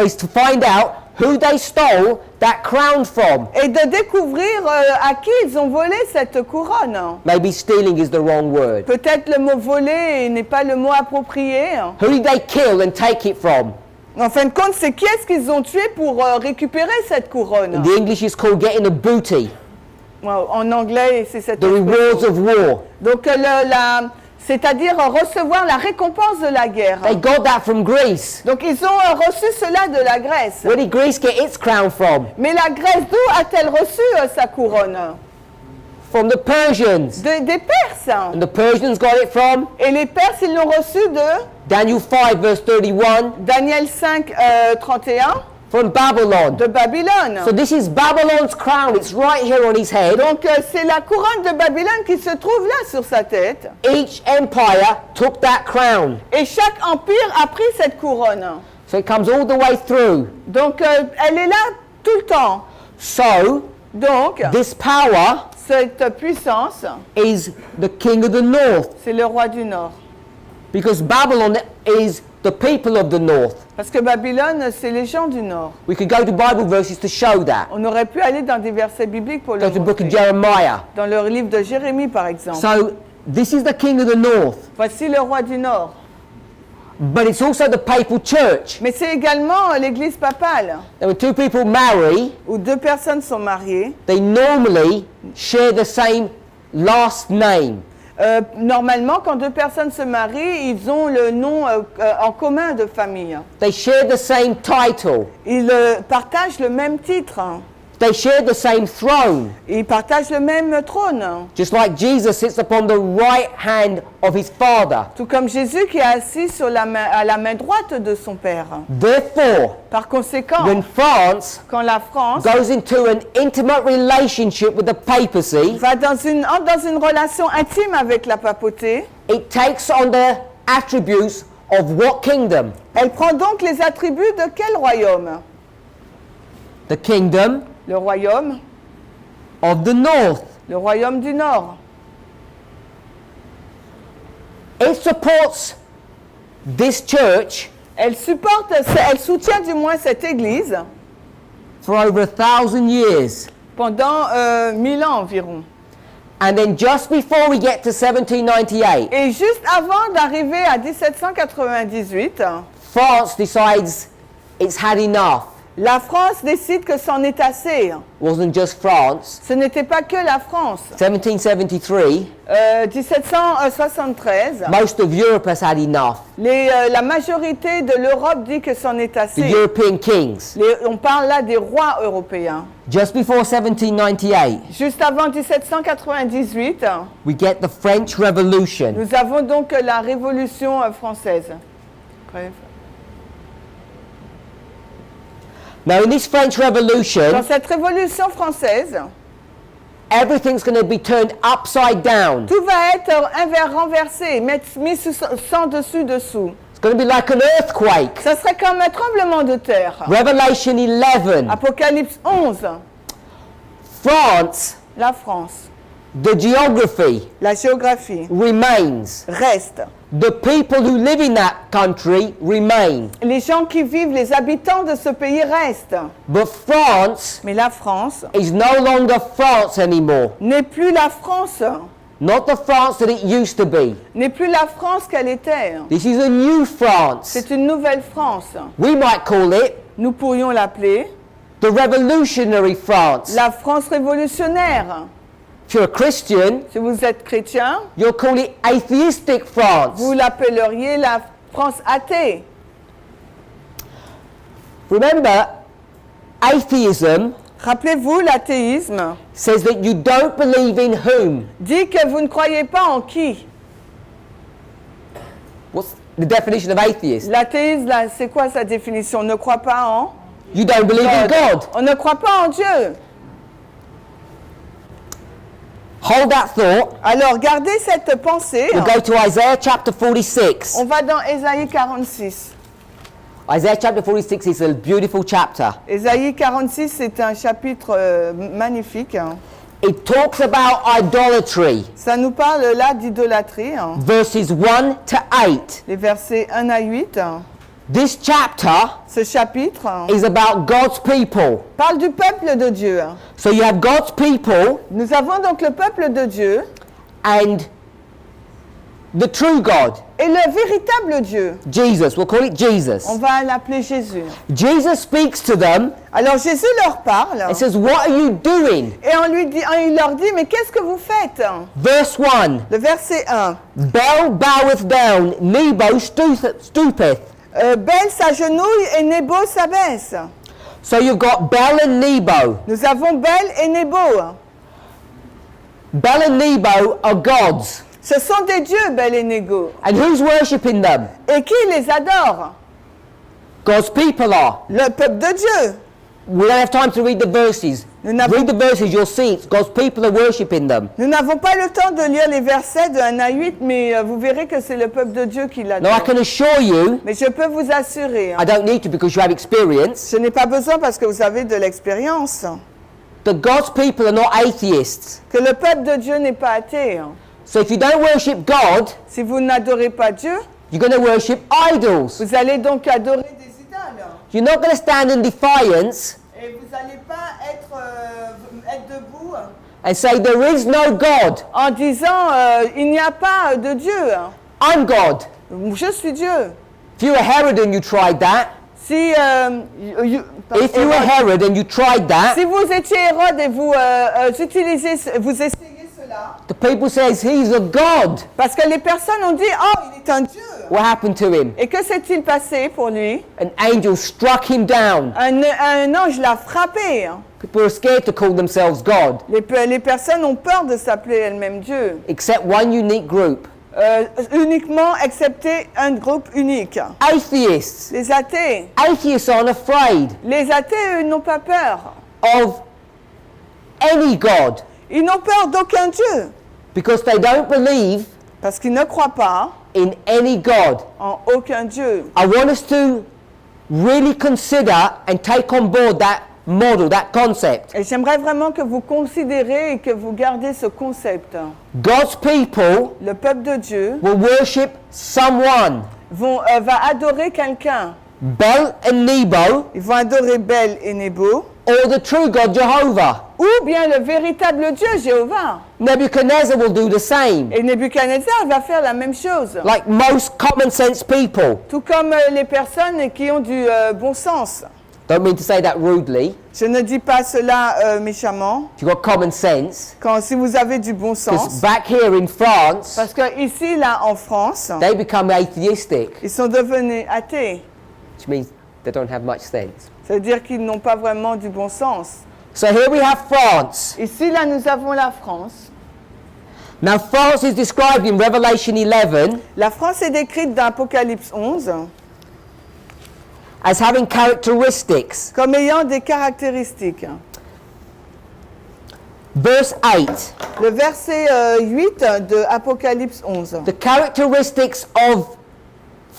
is to find out who they stole that crown from. est de découvrir à qui ils ont volé cette couronne. Maybe stealing is the wrong word. Peut-être le mot voler n'est pas le mot approprié. Who did they kill and take it from? En fin de compte, c'est qui est-ce qu'ils ont tué pour récupérer cette couronne? The English is called getting a booty, En anglais, c'est cette the rewards of war. Donc, c'est-à-dire recevoir la récompense de la guerre. They got that from Greece. Donc, ils ont reçu cela de la Grèce. Where did Greece get its crown from? Mais la Grèce, d'où a-t-elle reçu sa couronne? From the Persians. Des Perses. And the Persians got it from Et les Perses, ils l'ont reçu de Daniel 5 verse 31, Daniel 5, 31, from Babylon. de Babylone. So this is Babylon's crown. It's right here on his head. Donc, c'est la couronne de Babylone qui se trouve là sur sa tête. Each empire took that crown. Et chaque empire a pris cette couronne. So it comes all the way through. Donc, elle est là tout le temps. So Donc, this power cette puissance, is the king of the north, c'est le roi du Nord. because Babylon is the people of the north. Parce que Babylone, c'est les gens du Nord. We could go to Bible verses to show that. On aurait pu aller dans des versets bibliques pour le Go to the book of montrer. Jeremiah. Dans le livre de Jérémie, par exemple. So this is the king of the north, Voici le roi du Nord. but it's also the papal church. Mais c'est également l'église papale, And when two people marry, où deux personnes sont mariées. they normally share the same last name. Normalement, quand deux personnes se marient, ils ont le nom en commun de famille. They share the same title. Ils partagent le même titre. They share the same throne. Ils partagent le même trône. Just like Jesus sits upon the right hand of his Father. Tout comme Jésus qui est assis sur à la main droite de son Père. Therefore, Par conséquent, when France quand la France goes into an intimate relationship with the papacy, va entre dans une relation intime avec la papauté, it takes on the attributes of what kingdom? elle prend donc les attributs de quel royaume? The kingdom Le royaume, of the north. le royaume du Nord. It supports this church Elle soutient du moins cette église for over 1,000 years. pendant 1000 ans environ. And then just before we get to 1798, Et juste avant d'arriver à 1798, France decides it's had enough. la France décide que c'en est assez. It wasn't just France. Ce n'était pas que la France. 1773, 1773, most of Europe has had enough. la majorité de l'Europe dit que c'en est The assez. European kings. On parle là des rois européens. Just before 1798, Juste avant 1798, we get the French Revolution. nous avons donc la Révolution française. Now, in this French Dans Revolution, cette Révolution française, everything's going to be turned upside down. tout va être renversé, mis sans dessus-dessous. It's going to be like an earthquake. Ça serait comme un tremblement de terre. Revelation 11. Apocalypse 11, France, la France, the geography la géographie remains. reste. The people who live in that country remain. Les gens qui vivent, les habitants de ce pays restent. But France Mais la France is no longer France anymore. n'est plus la France, Not the France that it used to be. n'est plus la France qu'elle était. This is a new France. C'est une nouvelle France. We might call it Nous pourrions l'appeler the revolutionary France. la France révolutionnaire. If you're a Christian, Si vous êtes chrétien, you'll call it atheistic France. vous l'appelleriez la France athée. Remember, atheism Rappelez-vous, l'athéisme says that you don't believe in whom. dit que vous ne croyez pas en qui. What's the definition of atheist? L'athéisme, là, c'est quoi sa définition? On ne croit pas en You don't believe in God. On ne croit pas en Dieu. Hold that thought. Alors, gardez cette pensée. We'll go to Isaiah chapter 46. On va dans Ésaïe 46. Isaiah chapter 46 is a beautiful chapter. Ésaïe 46, c'est un chapitre magnifique. It talks about idolatry, Ça nous parle là d'idolâtrie. verses 1 to 8. Les versets 1 à 8. This chapter Ce chapitre is about God's people. parle du peuple de Dieu. So you have God's people Nous avons donc le peuple de Dieu and the true God, et le véritable Dieu. Jesus. We'll call it Jesus. On va l'appeler Jésus. Jesus speaks to them Alors Jésus leur parle and says, "What are you doing?" et il leur dit, mais qu'est-ce que vous faites? Verse 1. Le verset 1. Bel boweth down, Nebo stoopeth. Bel s'agenouille et Nebo s'abaisse. So you've got Bel and Nebo. Nous avons Bel et Nebo. Bel and Nebo are gods. Ce sont des dieux, Bel et Nebo. And who's worshipping them? Et qui les adore? God's people are. Le peuple de Dieu. We don't have time to read the verses. Nous n'avons Read the verses, you'll see it. God's people are worshipping them. Nous n'avons pas le temps de lire les versets de 1 à 8, mais vous verrez que c'est le peuple de Dieu qui Now I l'adore. can assure you, Mais je peux vous assurer, I don't need to because you have experience, je n'ai pas besoin parce que vous avez de l'expérience, that God's people are not atheists. que le peuple de Dieu n'est pas athée. So if you don't worship God, Si vous n'adorez pas Dieu, you're going to worship idols. vous allez donc adorer des idoles. You're not going to stand in defiance Et vous n'allez pas être debout and say there is no God. en disant il n'y a pas de Dieu. I'm God. Je suis Dieu. If you were Herod and you tried that, Si, if you were Herod and you tried that, si vous étiez Hérode et vous vous essayez cela, the people says he's a God. parce que les personnes ont dit oh il est un Dieu. What happened to him? Et que s'est-il passé pour lui? An angel struck him down. Un ange l'a frappé. People are scared to call themselves God, Les personnes ont peur de s'appeler elles-mêmes Dieu. except one unique group. Uniquement excepté un groupe unique. Atheists. Les athées. Atheists aren't afraid Les athées, eux, n'ont pas peur. of any God Ils n'ont peur d'aucun Dieu. because they don't believe Parce qu'ils ne croient pas in any God. en aucun Dieu. I want us to really consider and take on board that model, that concept. Et j'aimerais vraiment que vous considérez et que vous gardez ce concept. God's people Le peuple de Dieu will worship someone. va adorer quelqu'un. Bel and Nebo, Ils vont adorer Bel et Nebo. or the true God Jehovah. Ou bien le véritable Dieu, Jéhovah. Nebuchadnezzar will do the same. Et Nebuchadnezzar va faire la même chose. Like most common sense people. Tout comme les personnes qui ont du bon sens. Don't mean to say that rudely. Je ne dis pas cela méchamment. If you've got common sense. Si vous avez du bon Because sens. back here in France, Parce que ici, là, en France, they become atheistic, ils sont devenus athées. which means they don't have much sense. Ça veut dire qu'ils n'ont pas vraiment du bon sens. So here we have France. Ici, là, nous avons la France. Now France is described in Revelation 11 La France est décrite dans Apocalypse 11 as having characteristics. comme ayant des caractéristiques. Verse 8, Le verset 8 de Apocalypse 11. the characteristics of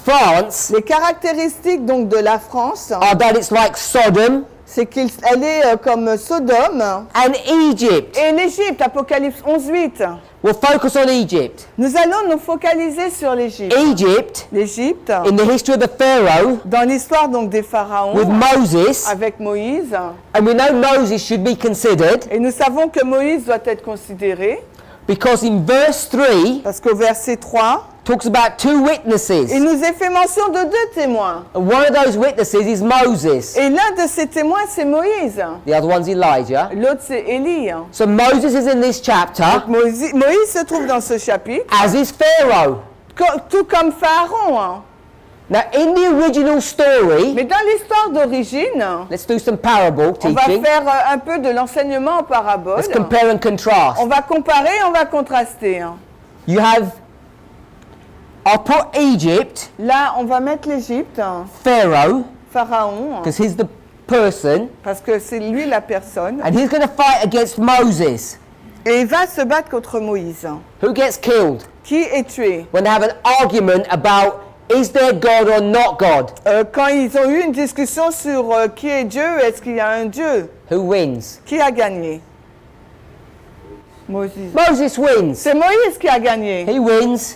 France Les caractéristiques donc de la France, are that it's like Sodom c'est qu'elle est comme Sodome and Egypt. et l'Égypte, Apocalypse 11:8. We'll focus on Egypt. Nous allons nous focaliser sur l'Égypte. Egypt, L'Égypte, in the history of the Pharaoh, dans l'histoire donc des pharaons, with Moses, avec Moïse, and we know Moses should be considered et nous savons que Moïse doit être considéré, because in verse 3, parce qu'au verset 3, talks about two witnesses. Il nous est fait mention de deux témoins. And one of those witnesses is Moses. Et l'un de ces témoins, c'est Moïse. The other one's Elijah. L'autre, c'est Élie. So Moses is in this chapter, Moïse se trouve dans ce chapitre, as is Pharaoh. tout comme Pharaon. Now, in the original story, Mais dans l'histoire d'origine, let's do some parable on va teaching. faire un peu de l'enseignement en parabole. Let's compare and contrast. On va comparer, on va contraster. You have, I'll put Egypt, Là, on va mettre l'Égypte, Pharaoh, Pharaon, because he's the person, parce que c'est lui la personne, and he's going to fight against Moses, et il va se battre contre Moïse, who gets killed qui est tué. when they have an argument about is there God or not God? Quand ils ont eu une discussion sur qui est Dieu, est-ce qu'il y a un Dieu? Who wins? Qui a gagné? Moïse. Moses wins. C'est Moïse qui a gagné. He wins.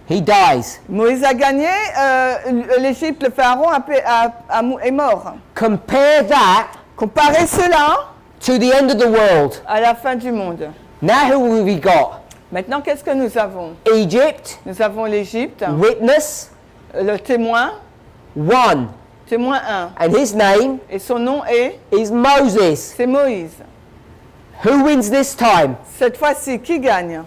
He dies. Moïse a gagné, l'Égypte, le Pharaon est mort. Compare that Comparez cela to the end of the world. à la fin du monde. Now who have we got? Maintenant, qu'est-ce que nous avons? Egypt, Nous avons l'Égypte, witness, le témoin, one, témoin 1. and his name Et son nom est, is Moses. c'est Moïse. Who wins this time? Cette fois-ci, qui gagne?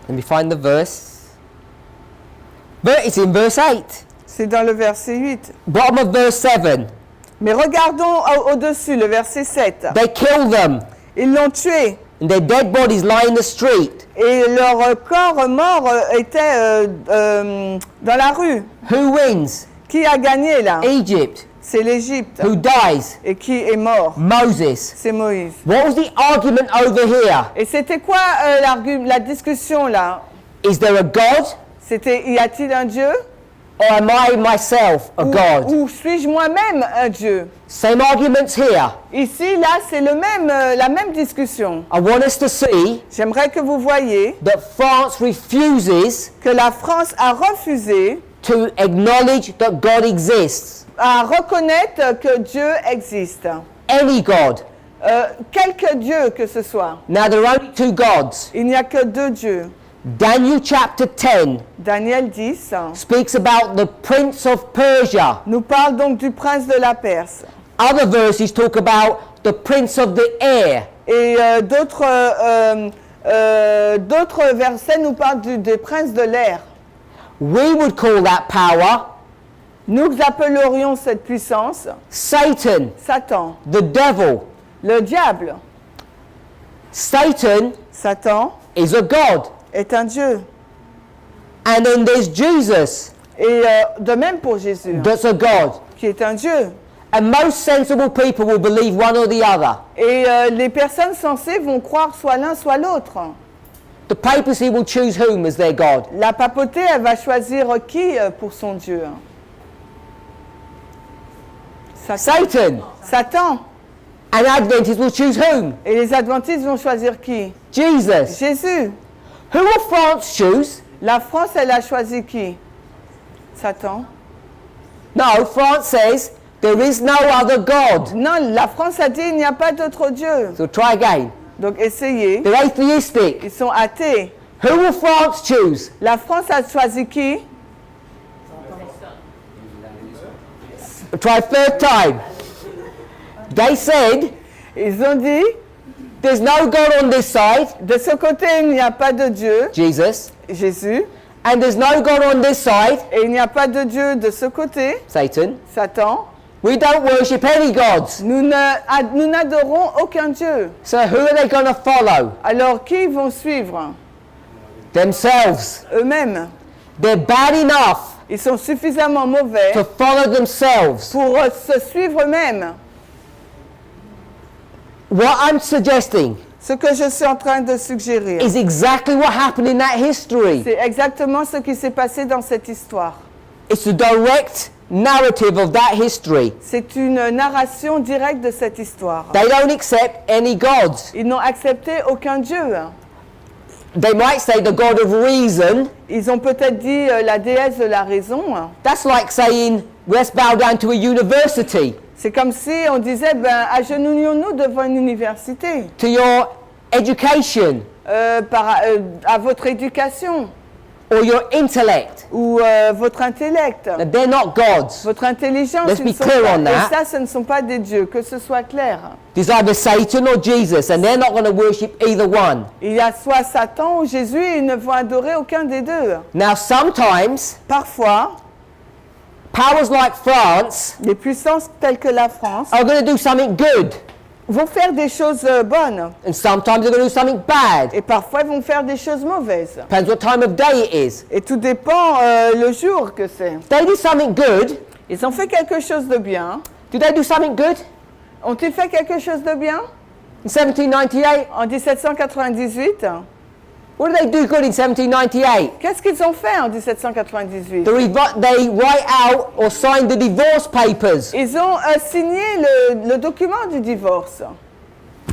Let me find the verse. It's in verse 8. C'est dans le verset 8. Bottom of verse 7. Mais regardons au-dessus, le verset 7. They kill them, Ils l'ont tué and their dead bodies lie in the street. et leur corps mort était dans la rue. Who wins? Qui a gagné là? Egypt. C'est l'Égypte. Who dies? Et qui est mort? Moses. C'est Moïse. What was the argument over here? Et c'était quoi la discussion là? Is there a God, C'était, y a-t-il un Dieu? or am I myself a God? Ou suis-je moi-même un Dieu? Same arguments here. Ici, là, c'est la même discussion. I want us to see J'aimerais que vous voyiez that France refuses que la France a refusé to acknowledge that God exists. à reconnaître que Dieu existe. Any God. Quelque Dieu que ce soit. Now there are only two gods. Il n'y a que deux dieux. Daniel chapter 10 Daniel 10 speaks about the prince of Persia. nous parle donc du prince de la Perse. Other verses talk about the prince of the air. Et d'autres versets nous parlent des princes de l'air. We would call that power Nous appellerions cette puissance Satan, Satan, the devil. le diable. Satan Satan is a god. est un Dieu. And then there's Jesus, Et de même pour Jésus, that's a god. qui est un Dieu. And most sensible people will believe one or the other. Et les personnes sensées vont croire soit l'un soit l'autre. The papacy will choose whom as their god. La papauté, elle va choisir qui pour son Dieu? Satan. Satan. And Adventists will choose whom? Et les adventistes vont choisir qui? Jesus. Jésus. Who will France choose? La France, elle a choisi qui? Satan. No, France says there is no other God. Non, la France a dit il n'y a pas d'autre Dieu. So try again. Donc essayez. They're atheistic. Ils sont athées. Who will France choose? La France a choisi qui? Try third time. They said Ils ont dit, there's no God on this side, de ce côté, il n'y a pas de Dieu, Jesus, Jésus, and there's no God on this side, et il n'y a pas de Dieu de ce côté, Satan. Satan. We don't worship any gods. Nous n'adorons aucun Dieu. So who are they going to follow? Alors, qui ils vont suivre? Themselves. Eux-mêmes. They're bad enough Ils sont suffisamment mauvais to follow themselves. pour se suivre eux-mêmes. What I'm suggesting Ce que je suis en train de suggérer, is exactly what happened in that history. c'est exactement ce qui s'est passé dans cette histoire. It's the direct narrative of that history. C'est une narration directe de cette histoire. They don't accept any gods. Ils n'ont accepté aucun Dieu. They might say the God of reason. Ils ont peut-être dit la déesse de la raison. That's like saying, let's bow down to a university, C'est comme si on disait, ben, agenouillons-nous devant une université, to your education, à votre éducation or your intellect. ou votre intellect. Now, they're not gods. Votre intelligence, Let's ils be ne sont clear pas, on that. et ça, ce ne sont pas des dieux, que ce soit clair. There's either Satan or Jesus, and they're not going to worship either one. Il y a soit Satan ou Jésus et ils ne vont adorer aucun des deux. Now, sometimes, Parfois, powers like France les puissances telles que la France are going to do something good, vont faire des choses bonnes and sometimes they're going to do something bad. et parfois ils vont faire des choses mauvaises. Depends what time of day it is. Et tout dépend le jour que c'est. They do something good. Ils ont fait quelque chose de bien. Do they do something good? Ont-ils fait quelque chose de bien In 1798? en 1798? What did they do good in 1798? Qu'est-ce qu'ils ont fait en 1798? They write out or sign the divorce papers, Ils ont signé le document du divorce.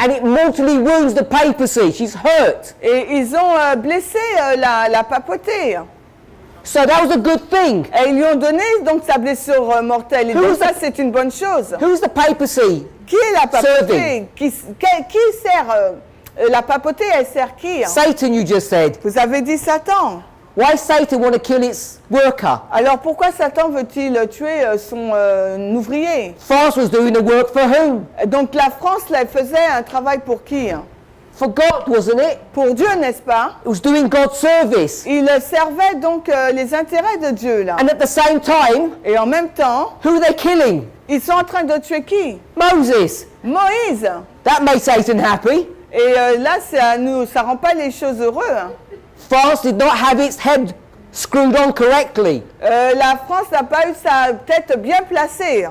and it mortally wounds the papacy. She's hurt. Et ils ont blessé la papauté. So that was a good thing. Et ils lui ont donné donc sa blessure mortelle. Et donc ça, c'est une bonne chose. Who's the papacy? Qui est la papauté? Serving. Qui sert la papauté, elle sert qui? Satan, you just said. Vous avez dit Satan. Why Satan want to kill its worker? Alors pourquoi Satan veut-il tuer son ouvrier? France was doing the work for whom? Donc la France, là, elle faisait un travail pour qui? For God, wasn't it? Pour Dieu, n'est-ce pas? It was doing God's service. Il servait donc les intérêts de Dieu, là. And at the same time, Et en même temps, who are they killing? ils sont en train de tuer qui? Moses. Moïse. That made Satan happy. Et là, ça rend pas les choses heureux. France did not have its head screwed on correctly. La France n'a pas eu sa tête bien placée.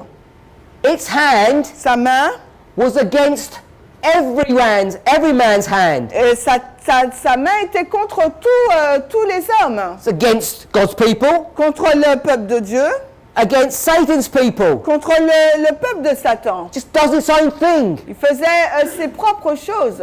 Its hand Sa main, was against every man's hand. et sa main était contre tous les hommes. It's against God's people, Contre le peuple de Dieu, against Satan's people. contre le peuple de Satan. Just does its own thing. Il faisait ses propres choses.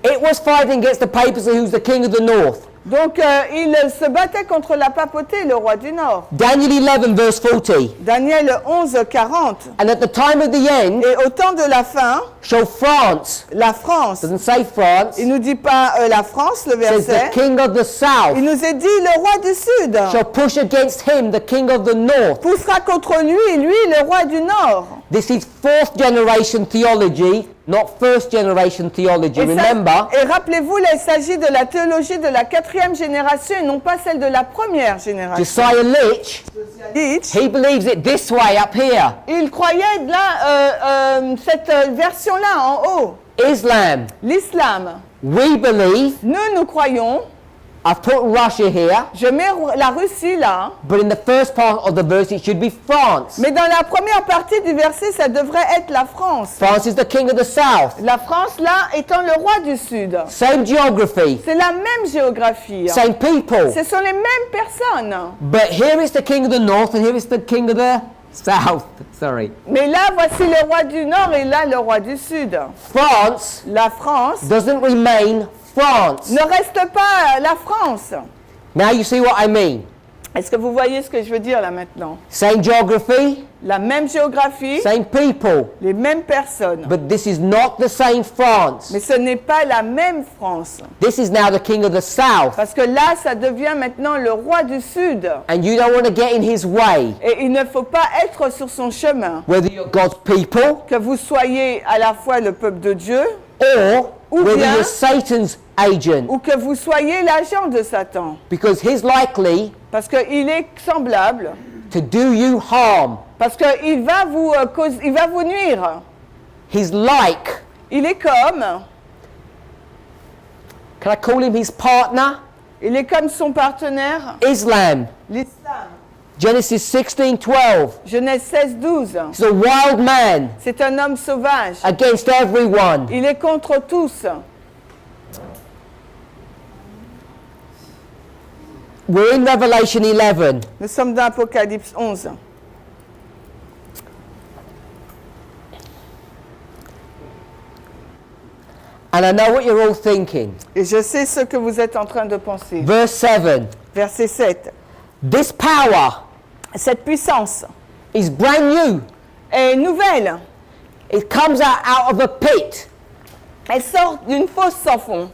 It was fighting against the papacy, who's the king of the north. Donc il se battait contre la papauté, le roi du Nord. Daniel 11, verse 40. Daniel 11, 40. And at the time of the end, Et au temps de la fin, shall France, la France, doesn't say France, il nous dit pas la France, le says the verset, king of the south il nous est dit le roi du Sud shall push against him, the king of the north. poussera contre lui, le roi du Nord. This is fourth generation theology, not first generation theology. Remember, Et rappelez-vous, là, il s'agit de la théologie de la 4e génération et non pas celle de la première génération. Josiah Litch, Litch, he believes it this way up here. il croyait là, cette version-là en haut, Islam, l'islam. we believe, Nous croyons, I've put Russia here, je mets la Russie là, but in the first part of the verse it should be France. mais dans la première partie du verset, ça devrait être la France. France is the king of the south. La France là étant le roi du Sud. Same geography, C'est la même géographie. same people. Ce sont les mêmes personnes. But here is the king of the north and here is the king of the south. Sorry. Mais là, voici le roi du Nord et là, le roi du Sud. France La France doesn't remain France. ne reste pas la France. Now you see what I mean. Est-ce que vous voyez ce que je veux dire là maintenant? Same geography, La même géographie, same people. les mêmes personnes. But this is not the same France. Mais ce n'est pas la même France. This is now the king of the south. Parce que là, ça devient maintenant le roi du Sud. And you don't want to get in his way. Et il ne faut pas être sur son chemin. Whether you're God's people Que vous soyez à la fois le peuple de Dieu or whether bien- you're Satan's agent. ou que vous soyez l'agent de Satan. Because he's likely Parce qu'il est semblable. to do you harm. Parce qu'il va il va vous nuire. He's like, Il est comme, can I call him his partner? il est comme son partenaire, Islam. l'islam. Genesis 16:12. Genèse 16, 12. He's a wild man C'est un homme sauvage. against everyone. Il est contre tous. We're in Revelation 11. Nous sommes dans Apocalypse 11. And I know what you're all thinking. Et je sais ce que vous êtes en train de penser. Verse 7. Verset 7. This power Cette puissance is brand new. est nouvelle. It comes out of a pit. Elle sort d'une fosse sans fond.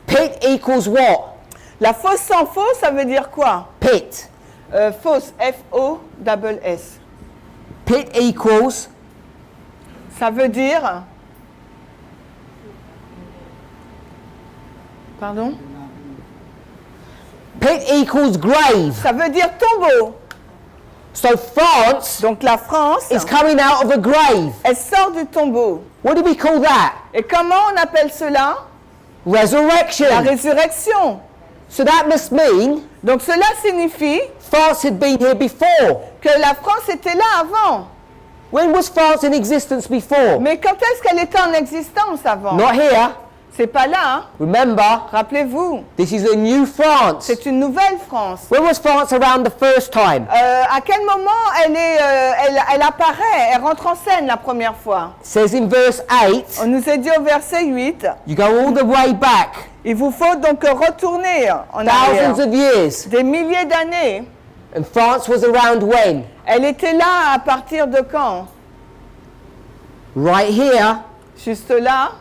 Pit equals what? La fosse sans fond, ça veut dire quoi? Pit. Fosse, F-O-S-S. Pit equals Ça veut dire... Pardon? pit equals grave. Ça veut dire tombeau. So France Donc la France, is coming out of a grave. elle sort du tombeau. What do we call that? Et comment on appelle cela? La Resurrection. résurrection. So that must mean Donc cela signifie France had been here before. que la France était là avant. When was France in existence before? Mais quand est-ce qu'elle était en existence avant? Not here. C'est pas là, hein? Remember, Rappelez-vous, this is a new France. c'est une nouvelle France. When was France around the first time? À quel moment elle apparaît, elle rentre en scène la première fois? It says in verse 8, On nous a dit au verset 8, you go all the way back, il vous faut donc retourner en arrière. thousands of years. Des milliers d'années. And France was around when? Elle était là à partir de quand? Right here, Juste là,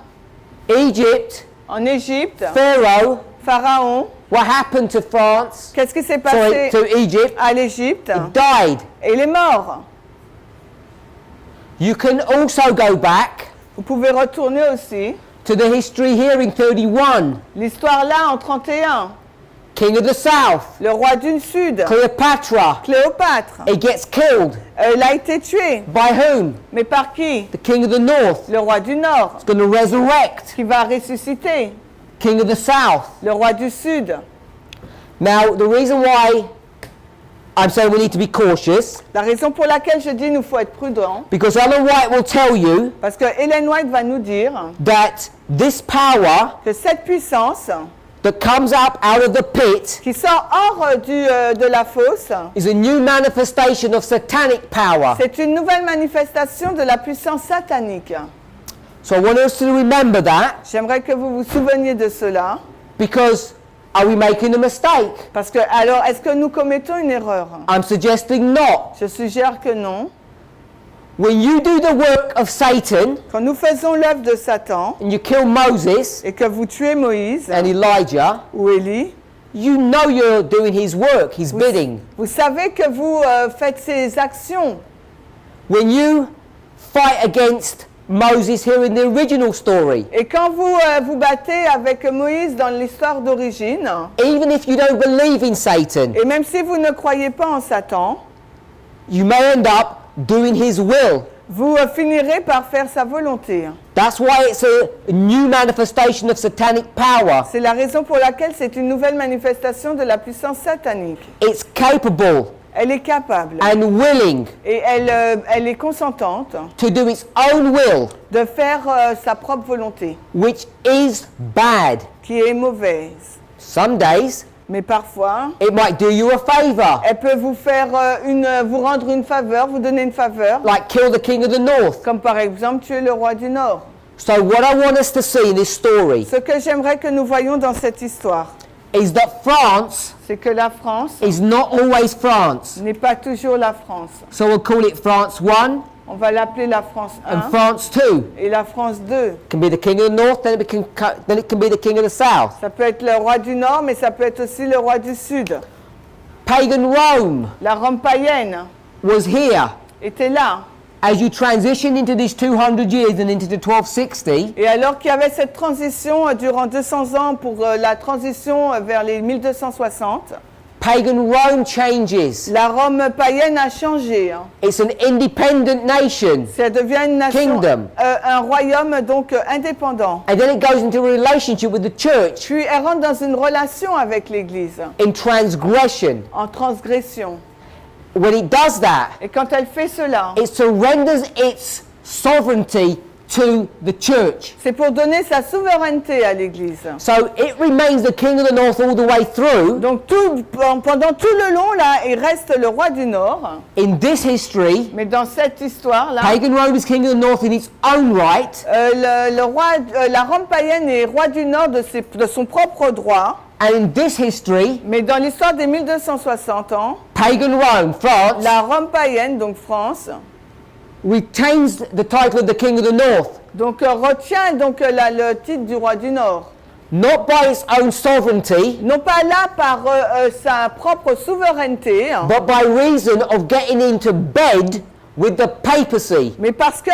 Egypt, en Égypte, Pharaoh. Pharaon. What happened to France? Qu'est-ce qui s'est Sorry, passé to Egypt. à l'Égypte? It died. Et il est mort. You can also go back Vous pouvez retourner aussi. to the history here in 31. L'histoire là en 31. King of the South, Le roi du Sud, Cleopatra. Cléopâtre. He gets killed. Elle a été tuée. By whom? Mais par qui? The King of the North. Le roi du Nord, He's going to resurrect. qui va ressusciter. King of the South. Le roi du Sud. Now, the reason why I'm saying we need to be cautious, La raison pour laquelle je dis nous faut être prudent, because Ellen White will tell you parce que Ellen White va nous dire that this power que cette puissance that comes up out of the pit qui sort hors de la fosse, is a new manifestation of satanic power. c'est une nouvelle manifestation de la puissance satanique. So I want us to remember that, J'aimerais que vous vous souveniez de cela, because are we making a mistake? parce que alors est-ce que nous commettons une erreur? I'm suggesting not. Je suggère que non. When you do the work of Satan Quand nous faisons l'œuvre de Satan and you kill Moses et que vous tuez Moïse and Elijah, ou Élie, you know you're doing his work, his bidding. vous savez que vous faites ces actions. When you fight against Moses here in the original story, Et quand vous vous battez avec Moïse dans l'histoire d'origine, even if you don't believe in Satan, et même si vous ne croyez pas en Satan, you may end up doing his will. vous finirez par faire sa volonté. That's why it's a new manifestation of satanic power. C'est la raison pour laquelle c'est une nouvelle manifestation de la puissance satanique. It's capable Elle est capable and willing et elle est consentante to do its own will, de faire sa propre volonté, which is bad. qui est mauvaise. Some days, Mais parfois, it might do you a favor, elle peut vous faire vous rendre une faveur, vous donner une faveur, like kill the king of the north. comme par exemple tuer le roi du Nord. So what I want us to see in this story Ce que j'aimerais que nous voyions dans cette histoire, is that France c'est que la France is not always France. n'est pas toujours la France. So we'll call it France 1 On va l'appeler la France and 1 France 2. et la France 2. It can be the king of the north, then it can be the king of the south. Ça peut être le roi du Nord, mais ça peut être aussi le roi du Sud. Pagan Rome La Rome païenne was here. était là. As you transition into these 200 years and into the 1260, Et alors qu'il y avait cette transition durant 200 ans pour la transition vers les 1260, Pagan Rome changes. la Rome païenne a changé. It's an independent nation. Ça devient une nation, Kingdom. un royaume donc indépendant. And then it goes into a relationship with the church Puis elle rentre dans une relation avec l'Église, in transgression. en transgression. When it does that, Et quand elle fait cela, it surrenders its sovereignty to the church. c'est pour donner sa souveraineté à l'Église. So it remains the king of the north all the way through. Donc pendant tout le long, là, il reste le roi du Nord. In this history, Mais dans cette histoire-là, Pagan Rome is king of the north in its own right. la Rome païenne est roi du Nord de son propre droit. And in this history, Mais dans l'histoire des 1260 ans, Pagan Rome, France, la Rome païenne, donc France, retains the title of the King of the North, Donc retient donc le titre du roi du Nord. not by its own sovereignty, Non pas là par sa propre souveraineté, hein, but by reason of getting into bed with the papacy. mais parce que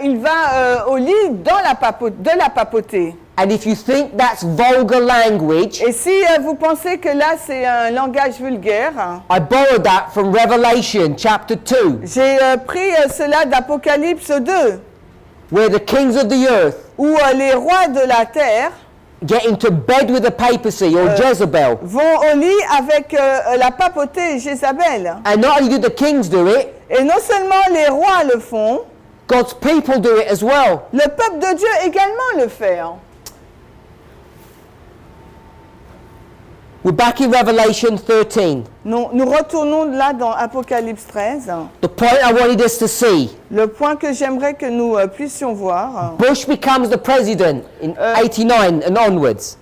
il va au lit de la papauté. And if you think that's vulgar language, Et si vous pensez que là c'est un langage vulgaire, hein, I borrowed that from Revelation chapter 2, j'ai pris cela d'Apocalypse 2, where the kings of the earth où les rois de la terre get into bed with the papacy or Jezebel. vont au lit avec la papauté et Jézabel. And not only do the kings do it, Et non seulement les rois le font, God's people do it as well. le peuple de Dieu également le fait. Hein. We're back in Revelation 13. Nous retournons là dans Apocalypse 13. The point I wanted us to see. Le point que j'aimerais que nous puissions voir. Bush becomes the president in 89 and onwards.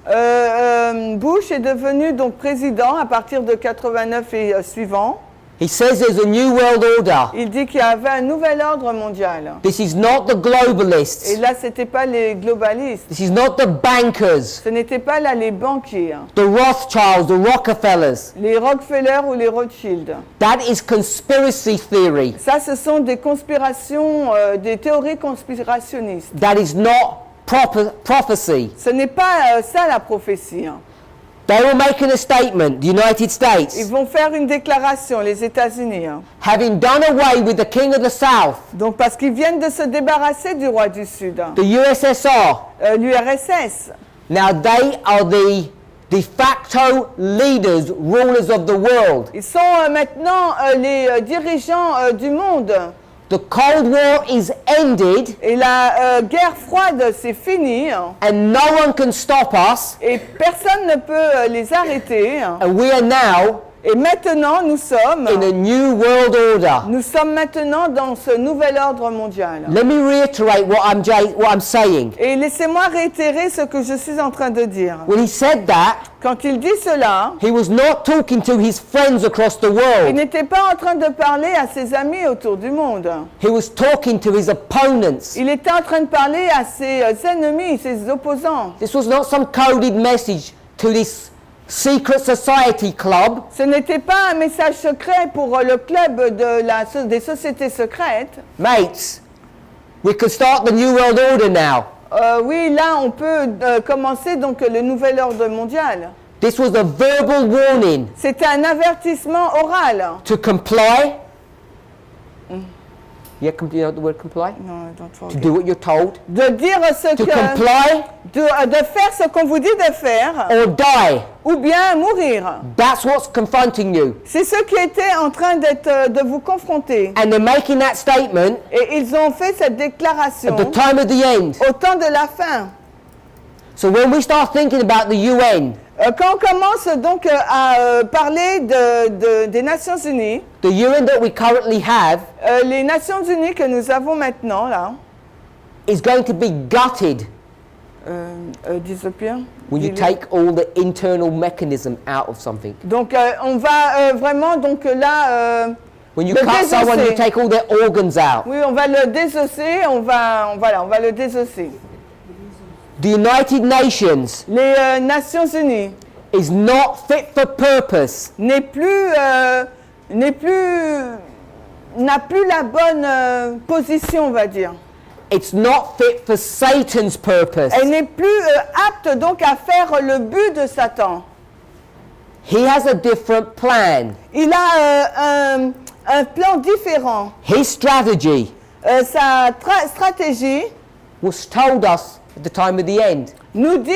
Bush est devenu donc président à partir de 89 et suivant. He says there's a new world order. Il dit qu'il y avait un nouvel ordre mondial. This is not the Et globalists. là, c'était pas les globalistes. This is not the bankers, Ce n'était pas là les banquiers, the Rothschilds, the Rockefellers. les Rockefeller ou les Rothschild. That is conspiracy theory. Ça, ce sont des conspirations, des théories conspirationnistes. That is not prophecy. Ce n'est pas ça la prophétie. Hein. They were making a statement, the United Ils States, vont faire une déclaration, les États-Unis. Hein. having done away with the king of the South, Donc, parce qu'ils viennent de se débarrasser du roi du Sud, hein. the USSR. L'URSS. Now they are the de facto leaders, rulers of the world. Ils sont maintenant les dirigeants du monde. The Cold War is ended, Et la guerre froide, c'est fini. Hein. and no one can stop us, Et personne ne peut les arrêter. Hein. and we are now Et maintenant, nous sommes in a new world order. maintenant dans ce nouvel ordre mondial. Let me reiterate what I'm saying. Et laissez-moi réitérer ce que je suis en train de dire. When he said that, Quand il dit cela, he was not talking to his friends across the il world. n'était pas en train de parler à ses amis autour du monde. He was talking to his opponents. Il était en train de parler à ses ennemis, ses opposants. This was not some coded message to this secret society club. Ce n'était pas un message secret pour le club des sociétés secrètes. Mates, we can start the new world order now. Oui, là, on peut commencer donc le nouvel ordre mondial. This was a verbal warning C'était un avertissement oral. to comply. Yeah, you know the word comply? Non, don't To forget. do what you're told. De dire ce To que... comply De faire ce qu'on vous dit de faire, or die. ou bien mourir. That's what's confronting you. C'est ce qui était en train de vous confronter. And they're making that statement Et ils ont fait cette déclaration at the time of the end. au temps de la fin. So when we start thinking about the UN, Quand on commence donc à parler des Nations Unies, the UN that we currently have les Nations Unies que nous avons maintenant, là, is going to be gutted disappear. when you take all the internal mechanism out of something. Donc on va vraiment donc là, When you le cut someone, you désosser. take all their organs out. Oui, on va le désosser, on va le désosser. The United Nations Les Nations Unies is not fit for purpose n'a plus la bonne position, on va dire. It's not fit for Satan's purpose. Elle n'est plus apte donc à faire le but de Satan. He has a different plan. Il a un plan différent. His strategy Sa stratégie was told us at the time of the end. nous dit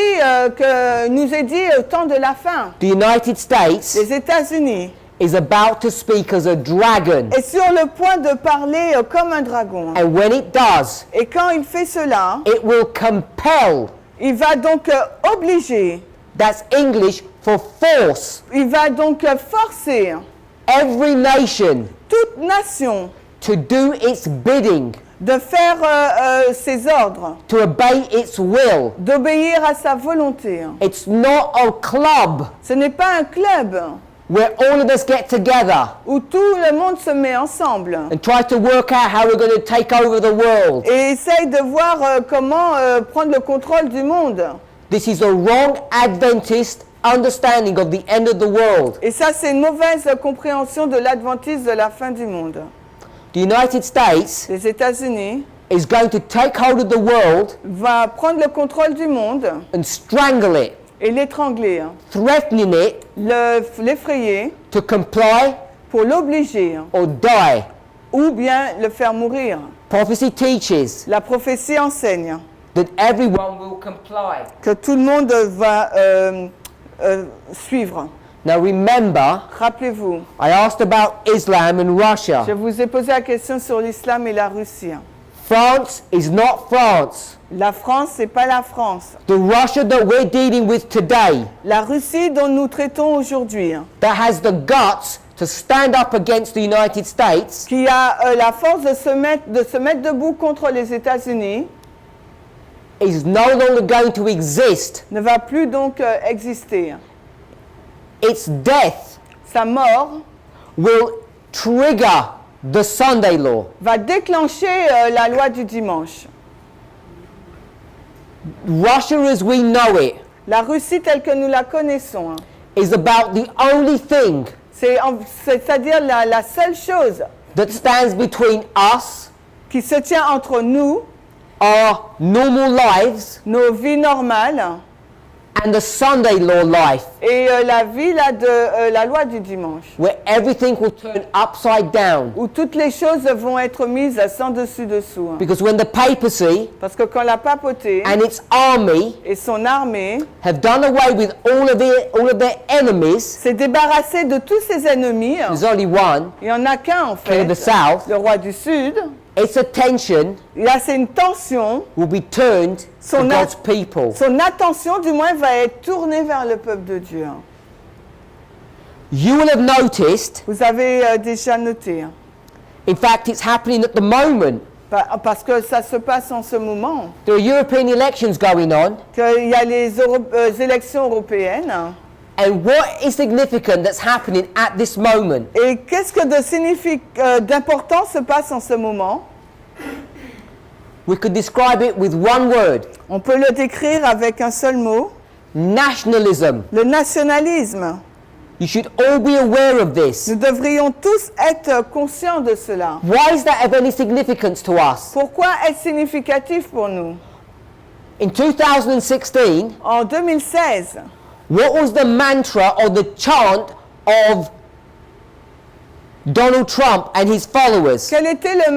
nous est dit au temps de la fin. The United States Les États-Unis is about to speak as a dragon. est sur le point de parler comme un dragon. And when it does, Et quand il fait cela, it will compel. il va donc obliger, That's English for force. il va donc forcer Every nation toute nation to do its bidding, de faire ses ordres, to obey its will. d'obéir à sa volonté. It's not a club. Ce n'est pas un club. where all of us get together où tout le monde se met ensemble and try to work out how we're going to take over the world. et essaye de voir comment prendre le contrôle du monde. This is a wrong Adventist understanding of the end of the world. Et ça, c'est une mauvaise compréhension de l'adventisme de la fin du monde. The United States Les États-Unis is going to take hold of the world va prendre le contrôle du monde and strangle it, et l'étrangler, threatening it l'effrayer to comply pour l'obliger or die. ou bien le faire mourir. Prophecy teaches La prophétie enseigne that everyone will comply. que tout le monde va suivre. Now remember, Rappelez-vous, I asked about Islam and je Russia. vous ai posé la question sur l'islam et la Russie. France is not France. La France, c'est pas la France. The Russia that we're dealing with today, La Russie dont nous traitons aujourd'hui, that has the guts to stand up against the United States, qui a la force de se mettre debout contre les États-Unis, is no longer going to exist. ne va plus donc exister. Its death Sa mort will trigger the Sunday law. va déclencher la loi du dimanche. Russia as we know it La Russie telle que nous la connaissons, is about the only thing c'est-à-dire la seule chose that stands between us, qui se tient entre nous, our normal lives, nos vies normales, and the Sunday law life, et la vie là, de la loi du dimanche, where everything will turn upside down. où toutes les choses vont être mises sans dessus-dessous. Because when the papacy Parce que quand la papauté and its army et son armée have done away with all of their enemies, s'est débarrassé de tous ses ennemis, there's only one, il n'y en a qu'un en King of the fait, South, le roi du Sud. its attention Là, c'est une tension. will be turned to Son God's people. Son attention, du moins, va être tournée vers le peuple de Dieu. You will have noticed, Vous avez déjà noté, in fact it's happening at the moment, parce que ça se passe en ce moment, there are European elections going on, qu'il y a les élections européennes. and what is significant that's happening at this moment? Et qu'est-ce que d'important se passe en ce moment? We could describe it with one word: On peut le décrire avec un seul mot, nationalism. le nationalisme. You should all be aware of this. Nous devrions tous être conscients de cela. Why is that of any significance to us? Pourquoi est-ce significatif pour nous? In 2016, En 2016, what was the mantra or the chant of Donald Trump and his followers? quel était le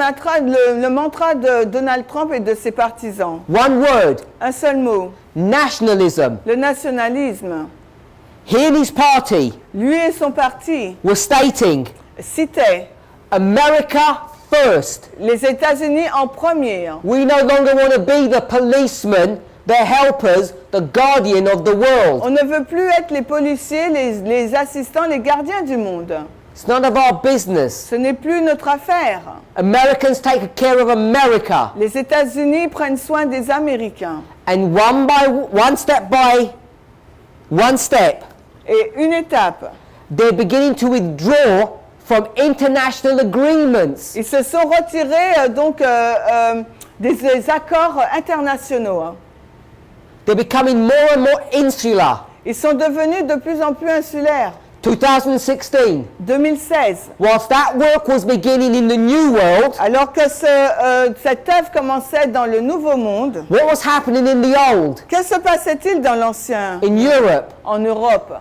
mantra de Donald Trump et de ses partisans? One word: Un seul mot, nationalism. le nationalisme. He and his party Lui et son parti were stating citaient America first. les États-Unis en premier. We no longer want to be the policemen, the helpers, the guardian of the world. On ne veut plus être les policiers, les assistants, les gardiens du monde. It's none of our business. Ce n'est plus notre affaire. Americans take care of America. Les États-Unis prennent soin des Américains. And one step by one step, Et une étape, they're beginning to withdraw from international agreements. ils se sont retirés des accords internationaux. They're becoming more and more insular. Ils sont devenus de plus en plus insulaires. 2016, 2016, whilst that work was beginning in the New World, alors que cette œuvre commençait dans le Nouveau Monde, what was happening in the Old? que se passait-il dans l'Ancien, In Europe, en Europe?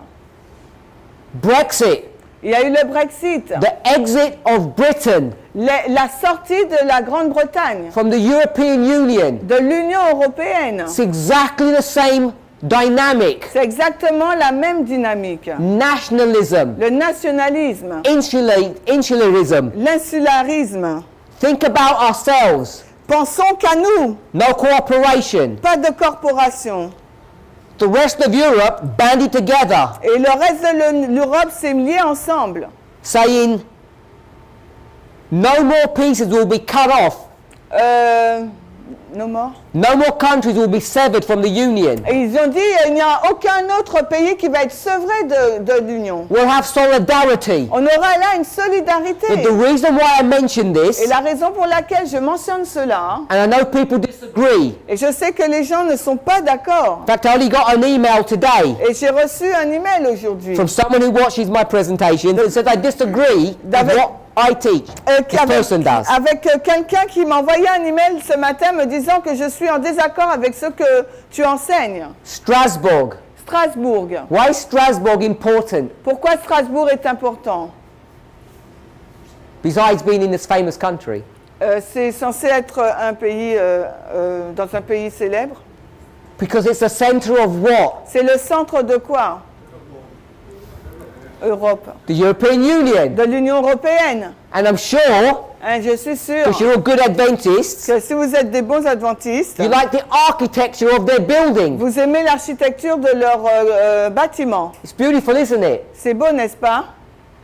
Brexit, Il y a eu le Brexit, the exit of Britain la sortie de la Grande-Bretagne, from the European Union. de l'Union européenne. It's exactly the same dynamic. C'est exactement la même dynamique. Nationalism, Le nationalisme, insularism. l'insularisme. Think about ourselves. Pensons qu'à nous, No cooperation. pas de corporation. The rest of Europe banded together, Et le reste de l'Europe s'est lié ensemble, saying no more pieces will be cut off. No more. No more countries will be severed from the Union. Et ils ont dit il n'y a aucun autre pays qui va être sevré de l'Union. We'll have solidarity. On aura là une solidarité. But the reason why I mention this, Et la raison pour laquelle je mentionne cela, and I know people disagree. et je sais que les gens ne sont pas d'accord. In fact, I only got an email today Et j'ai reçu un email aujourd'hui from someone who watches my presentation that said I disagree with what I teach. This person does. avec quelqu'un qui m'a envoyé un email ce matin me disant que je suis en désaccord avec ce que tu enseignes. Strasbourg. Strasbourg. Why is Strasbourg important? Pourquoi Strasbourg est important? Besides being in this famous country. C'est censé être un pays, dans un pays célèbre. Because it's the center of what? C'est le centre de quoi? Europe. The European Union. De l'Union européenne. And I'm sure, Hein, je suis sûr because you're all good Adventists, que si vous êtes des bons adventistes, you like the architecture of their building. vous aimez l'architecture de leur bâtiment. It's beautiful, isn't it? C'est beau, n'est-ce pas?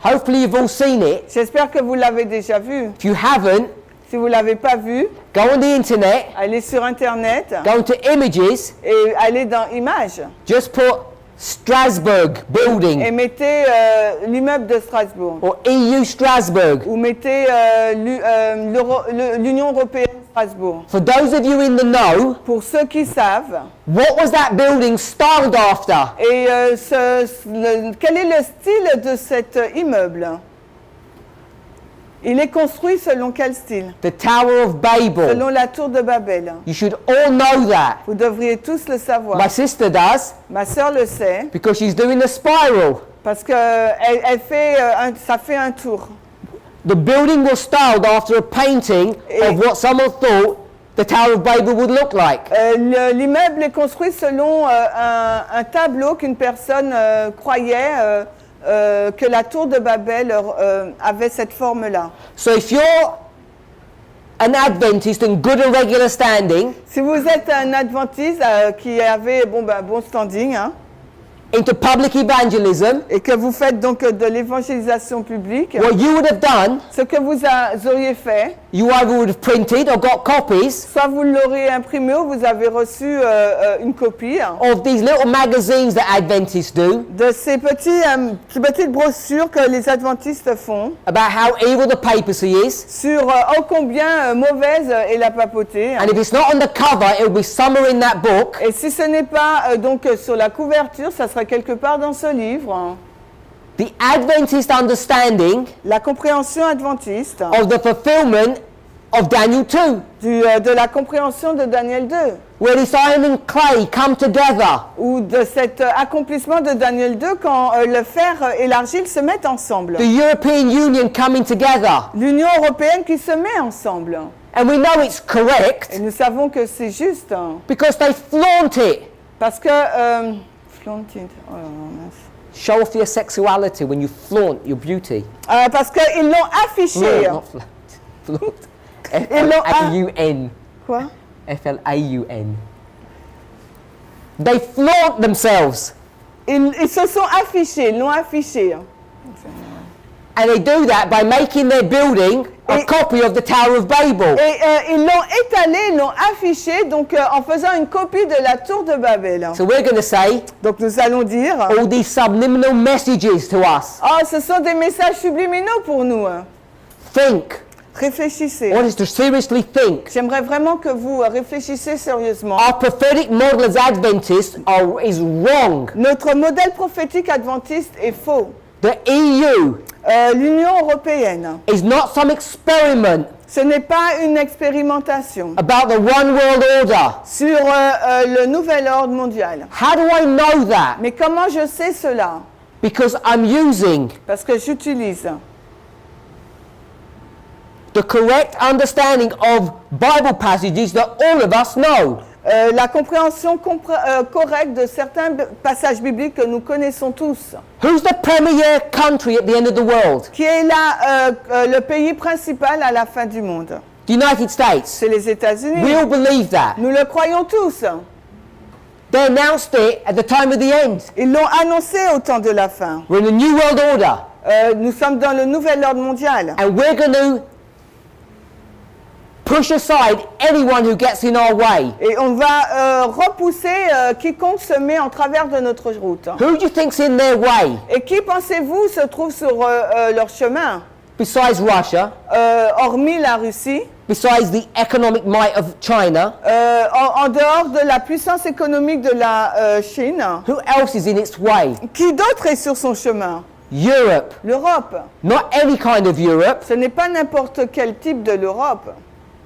Hopefully you've all seen it. J'espère que vous l'avez déjà vu. If you haven't, Si vous ne l'avez pas vu, go on the internet, allez sur Internet go into images, et allez dans Images just put Strasbourg et building mettez l'immeuble de Strasbourg. or EU Strasbourg. Ou mettez l'Union européenne Strasbourg. For those of you in the know, Pour ceux qui savent, what was that building styled after? et quel est le style de cet immeuble? Il est construit selon quel style? The Tower of Babel. Selon la tour de Babel. You should all know that. Vous devriez tous le savoir. My sister does, Ma sœur le sait, because she's doing the spiral. parce que elle fait, ça fait un tour. The building was styled after a painting of what someone thought the Tower of Babel would look like. L'immeuble est construit selon un tableau qu'une personne croyait que la tour de Babel avait cette forme-là. So if you're an Adventist in good and regular standing, Si vous êtes un adventiste qui avait bon standing, hein, into public evangelism, et que vous faites donc de l'évangélisation publique, what you would have done, ce que vous auriez fait, you either would have printed or got copies soit vous l'aurez imprimé ou vous avez reçu une copie of these little magazines that Adventists do de ces petites brochures que les adventistes font about how evil the papacy is. sur ô combien mauvaise est la papauté. And if it's not on the cover, it'll be somewhere in that book. Et si ce n'est pas donc sur la couverture, ça sera quelque part dans ce livre. The Adventist understanding La compréhension adventiste of the fulfillment of Daniel 2, de la compréhension de Daniel 2, where this iron and clay come together. ou de cet accomplissement de Daniel 2 quand le fer et l'argile se mettent ensemble. The European Union coming together. L'Union européenne qui se met ensemble. And we know it's correct Et nous savons que c'est juste because they flaunt it. parce que flaunted, oh, mince. Show off your sexuality when you flaunt your beauty. Parce qu'ils l'ont affiché. Not flaunt. Flaunt. Ils l'ont F-L-A-U-N. Quoi? F-L-A-U-N. They flaunt themselves. Ils se sont affichés, ils l'ont affiché. And they do that by making their building a Et- copy of the Tower of Babel. Et ils l'ont étalé, ils l'ont affiché, donc en faisant une copie de la tour de Babel. So we're going to say Donc nous allons dire, all these subliminal messages to us. ce sont des messages subliminaux pour nous. Think. Réfléchissez. I want us to seriously think. J'aimerais vraiment que vous réfléchissiez sérieusement. Our prophetic model as Adventists is wrong. Notre modèle prophétique adventiste est faux. The EU L'Union européenne, is not some experiment ce n'est pas une expérimentation about the one world order. sur le nouvel ordre mondial. How do I know that? Mais comment je sais cela? Because I'm using Parce que j'utilise the correct understanding of Bible passages that all of us know. la compréhension correcte de certains passages bibliques que nous connaissons tous. Who's the premier country at the end of the world? Qui est le pays principal à la fin du monde? The United States. C'est les États-Unis. We all believe that. Nous le croyons tous. They announced it at the time of the end. Ils l'ont annoncé au temps de la fin. We're in the New World Order. Nous sommes dans le nouvel ordre mondial. And we're going to push aside anyone who gets in our way. Et on va repousser quiconque se met en travers de notre route. Who do you think's in their way? Et qui pensez-vous se trouve sur leur chemin, Besides Russia, hormis la Russie, besides the economic might of China, en dehors de la puissance économique de la Chine? who else is in its way? Qui d'autre est sur son chemin? Europe. L'Europe. Not any kind of Europe, Ce n'est pas n'importe quel type de l'Europe,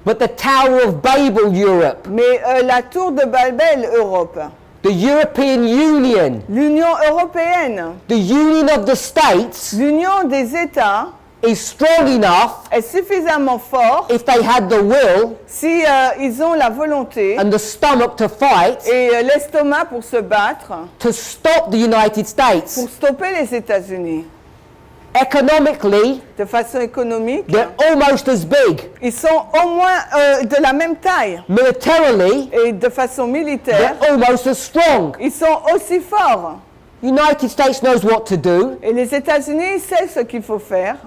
but the Tower of Babel Europe, mais la tour de Babel Europe, the European Union, l'Union européenne, the Union of the States l'Union des États is strong enough, est suffisamment fort if they had the will si ils ont la volonté and the stomach to fight, et l'estomac pour se battre, to stop the United States. pour stopper les États-Unis. Economically, De façon économique, they're almost as big. ils sont au moins de la même taille. Militarily, Et de façon militaire, they're almost as strong. ils sont aussi forts. United States knows what to do Et les États-Unis savent ce qu'il faut faire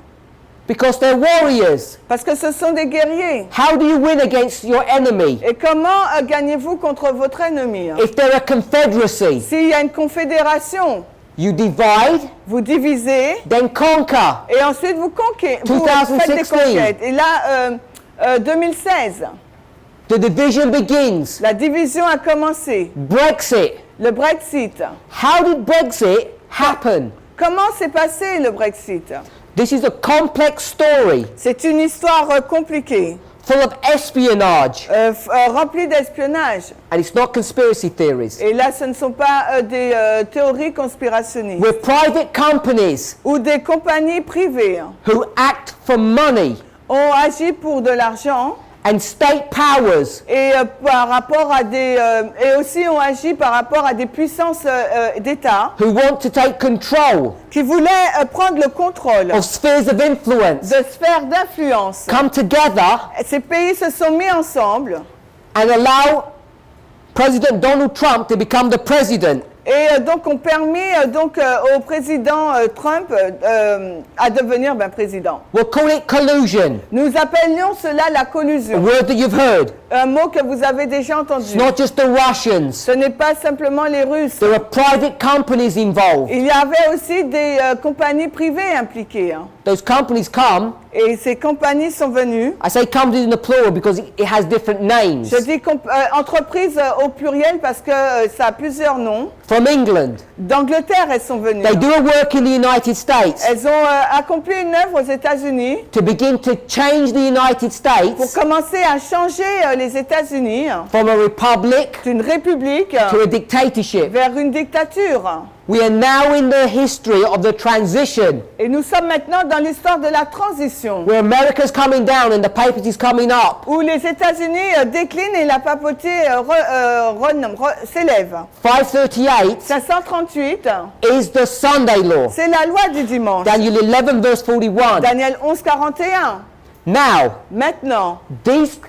because they're warriors. parce que ce sont des guerriers. How do you win against your enemy? Et comment gagnez-vous contre votre ennemi? If they're a confederacy, S'il y a une confédération, you divide, vous divisez then conquer. et ensuite vous conquérez. Vous faites des 2016. conquêtes. Et là, 2016, The division begins. la division a commencé. Brexit. Le Brexit. How did Brexit happen? Comment s'est passé le Brexit? This is a complex story C'est une histoire compliquée, full of espionage, remplie d'espionnage. and it's not conspiracy theories. Et là, ce ne sont pas des théories conspirationnistes We're private companies ou des compagnies privées who act for money ont agi pour de l'argent and state powers et par rapport à des et aussi ont agi par rapport à des puissances d'État who want to take control qui voulaient prendre le contrôle of spheres of influence de sphères d'influence. come together Ces pays se sont mis ensemble and allow President Donald Trump to become the president. et donc ont permis au président Trump à devenir président. We'll call it collusion, Nous appelions cela la a collusion, word that you've heard. un mot que vous avez déjà It's entendu. not just the Russians. Ce n'est pas simplement les Russes. There are private companies involved. Il y avait aussi des compagnies privées impliquées. Those companies come, Et ces compagnies sont venues. I say companies in the plural because it has different names, Je dis entreprises au pluriel parce que ça a plusieurs noms. from England. D'Angleterre, elles sont venues. They do a work in the United States Elles ont accompli une œuvre aux États-Unis to begin to change the United pour States commencer à changer les États-Unis from a republic d'une république to a dictatorship. vers une dictature. We are now in the history of the transition, Et nous sommes maintenant dans l'histoire de la transition, where America's coming down and the papacy is coming up. où les États-Unis déclinent et la papauté s'élève. 538 538, is the Sunday law. c'est la loi du dimanche. Daniel 11 verse 41. Daniel 11, 41. Now, Maintenant, these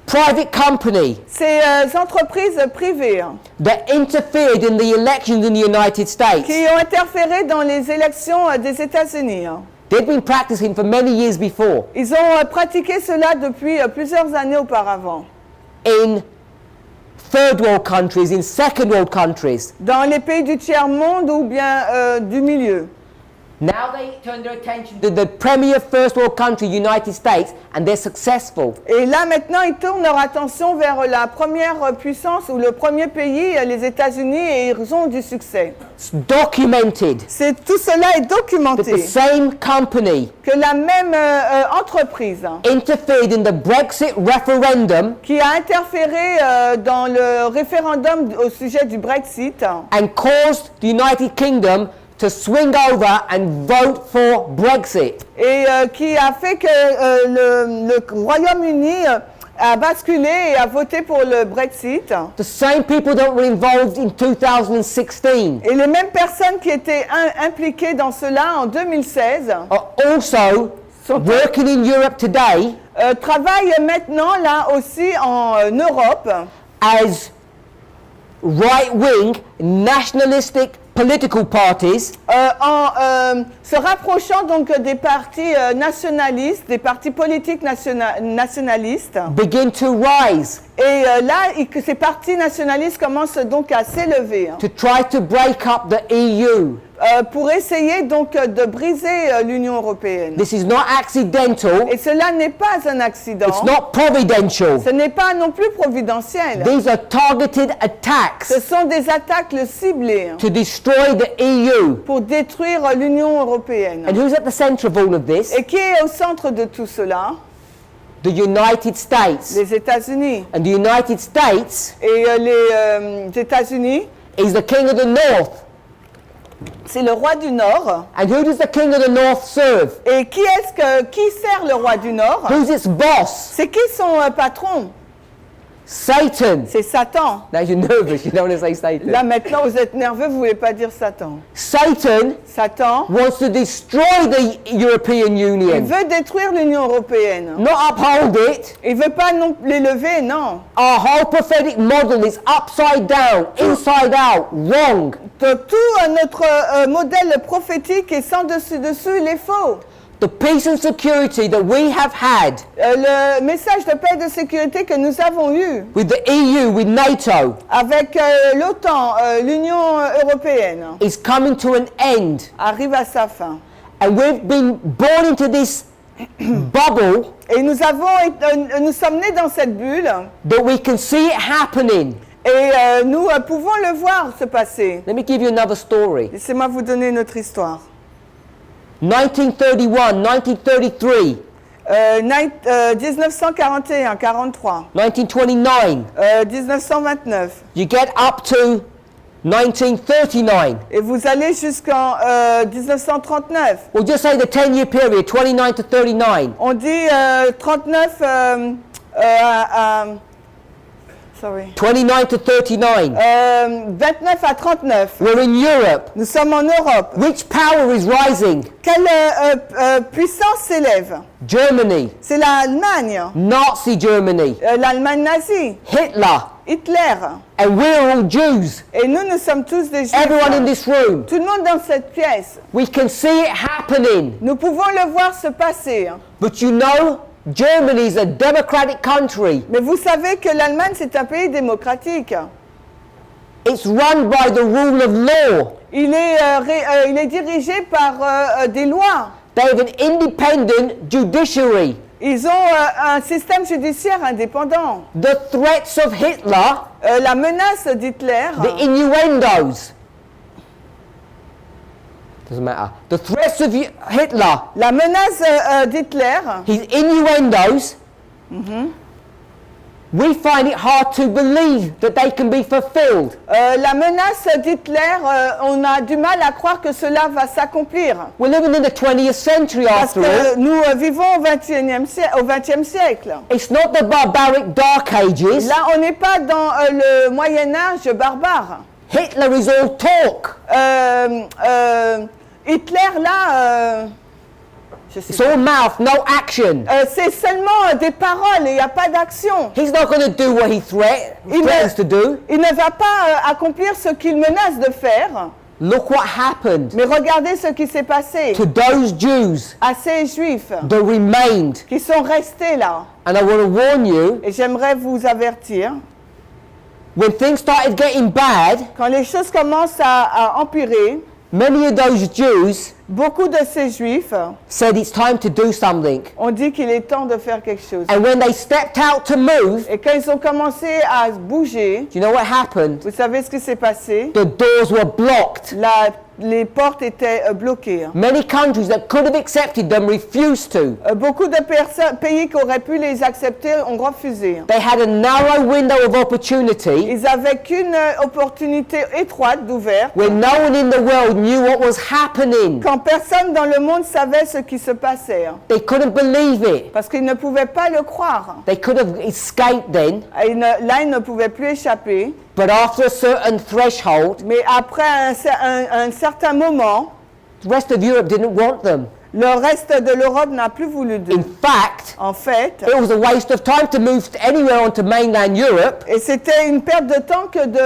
private company ces entreprises privées that interfered in the elections in the United States, qui ont interféré dans les élections des États-Unis, they'd been practicing for many years before ils ont pratiqué cela depuis plusieurs années auparavant. in third world countries, in second world countries. Dans les pays du tiers-monde ou bien du milieu. Now they turn their attention to the premier first world country, United States, and they're successful. Et là maintenant, ils tournent leur attention vers la première puissance ou le premier pays, les États-Unis, et ils ont du succès. It's documented Tout cela est that the documenté. same company Que la même entreprise interfered in the Brexit referendum qui a interféré dans le référendum au sujet du Brexit and caused the United Kingdom to swing over and vote for Brexit. et qui a fait que le Royaume-Uni a basculé et a voté pour le Brexit. The same people that were involved in 2016 Et les mêmes personnes qui étaient impliquées dans cela en 2016 are also sont working in Europe today travaillent maintenant là aussi en Europe as right-wing nationalistic political parties en se rapprochant donc des partis nationalistes, des partis politiques nationalistes. begin to rise Et là, ces partis nationalistes commencent donc à s'élever to try to break up the EU. pour essayer donc de briser l'Union européenne. This is not accidental. Et cela n'est pas un accident. It's not providential. Ce n'est pas non plus providentiel. These are targeted attacks Ce sont des attaques ciblées to destroy the EU. pour détruire l'Union européenne. And who's at the center of all of this? Et qui est au centre de tout cela? The United States. Les États-Unis. And the United States Et les États-Unis, is the king of the north. c'est le roi du Nord. And who does the king of the north serve? Et qui sert le roi du Nord? Who's its boss? C'est qui son patron? Satan. C'est Satan. Now you're nervous, you don't want to say Satan. Là maintenant vous êtes nerveux, vous voulez pas dire Satan. Satan Satan, wants to destroy the European il Union, veut détruire l'Union européenne. not uphold it. Il veut pas non l'élever, non. Our whole prophetic model is upside down, inside out, wrong. Tout notre modèle prophétique est sans dessus, il est faux. The peace and security that we have had Le message de paix et de sécurité que nous avons eu with the EU, with NATO, avec l'OTAN, l'Union européenne, is coming to an end. arrive à sa fin. And we've been born into this bubble Et nous sommes nés dans cette bulle that we can see it happening. et nous pouvons le voir se passer. Let me give you another story. Laissez-moi vous donner une autre histoire. 1931, 1933, 1941, 43, 1929. 1929. You get up to 1939. Et vous allez jusqu'en 1939. We'll just say the 10-year period, 29 to 39. On dit 39 sorry. 29 to 39. 29 à 39. We're in Europe. Nous sommes en Europe. Which power is rising? Quelle puissance s'élève? Germany. C'est l'Allemagne. Nazi Germany. L'Allemagne nazie. Hitler. Hitler. And we're all Jews. Et nous sommes tous des Juifs. Everyone in this room. Tout le monde dans cette pièce. We can see it happening. Nous pouvons le voir se passer. But you know, Germany is a democratic country. Mais vous savez que l'Allemagne, c'est un pays démocratique. It's run by the rule of law. Il est dirigé par des lois. They have an independent judiciary. Ils ont un système judiciaire indépendant. The threats of Hitler, La menace d'Hitler, the innuendos. Doesn't matter. The threats of Hitler, la menace d'Hitler, his innuendos, we find it hard to believe that they can be fulfilled. la menace d'Hitler, on a du mal à croire que cela va s'accomplir. We're living in the 20th century Parce after que all. nous vivons au XXe siècle. It's not the barbaric Dark Ages. Là, on n'est pas dans le Moyen-Âge barbare. Hitler is all talk. Hitler, là, je sais It's all mouth, no action. c'est seulement des paroles et il n'y a pas d'action. He's not going to do what he threatens to do. Il ne va pas accomplir ce qu'il menace de faire. Look what happened Mais regardez ce qui s'est passé to those Jews à ces Juifs that remained. qui sont restés là. And I want to warn you, Et j'aimerais vous avertir, when things started getting bad, quand les choses commencent à empirer, many of those Jews beaucoup de ces Juifs said it's time to do something. ont dit qu'il est temps de faire quelque chose. And when they stepped out to move, Et quand ils ont commencé à bouger, do you know what happened? vous savez ce qui s'est passé? The doors were blocked. Les portes étaient bloquées. Many countries that could have accepted them refused to. Beaucoup de pays qui auraient pu les accepter ont refusé. They had a narrow window of opportunity Ils n'avaient qu'une opportunité étroite d'ouvert. where no one in the world knew what was happening. Quand personne dans le monde savait ce qui se passait. They couldn't believe it. Parce qu'ils ne pouvaient pas le croire. They could have escaped then, Et là, ils ne pouvaient plus échapper. but after a certain threshold, Mais après un certain moment, the rest of Europe didn't want them. Le reste de l'Europe n'a plus voulu d'eux. In fact, En fait, it was a waste of time to move anywhere onto mainland Europe et c'était une perte de temps que de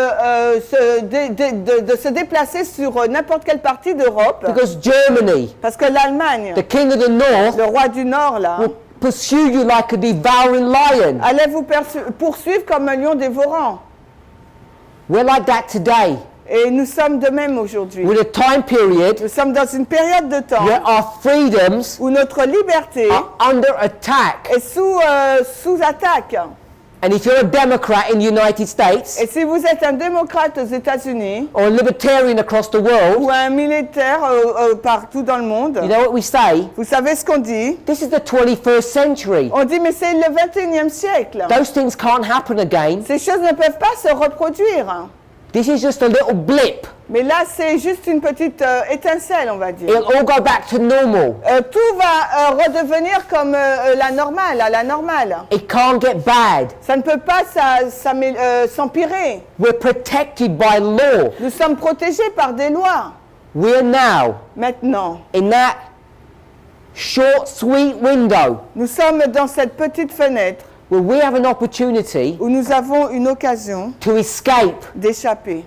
se déplacer sur n'importe quelle partie d'Europe. because Germany, Parce que l'Allemagne, the king of the north, le roi du Nord, là, will pursue you like a devouring lion. allait vous poursuivre comme un lion dévorant. We're like that today. Et nous sommes de même aujourd'hui. With a time period Nous sommes dans une période de temps where our freedoms où notre liberté are under attack. est sous attaque. And if you're a Democrat in the United States Et si vous êtes un démocrate aux États-Unis or a libertarian across the world, ou un militaire partout dans le monde, you know what we say? vous savez ce qu'on dit? This is the 21st century. On dit mais c'est le 21e siècle. Those things can't happen again. Ces choses ne peuvent pas se reproduire. This is just a little blip. Mais là, c'est juste une petite étincelle, on va dire. It'll all go back to normal. Tout va redevenir comme la normale. It can't get bad. Ça ne peut pas s'empirer. We're protected by law. Nous sommes protégés par des lois. We're now Maintenant, in that short, sweet window nous sommes dans cette petite fenêtre where we have an opportunity où nous avons une occasion to escape. d'échapper.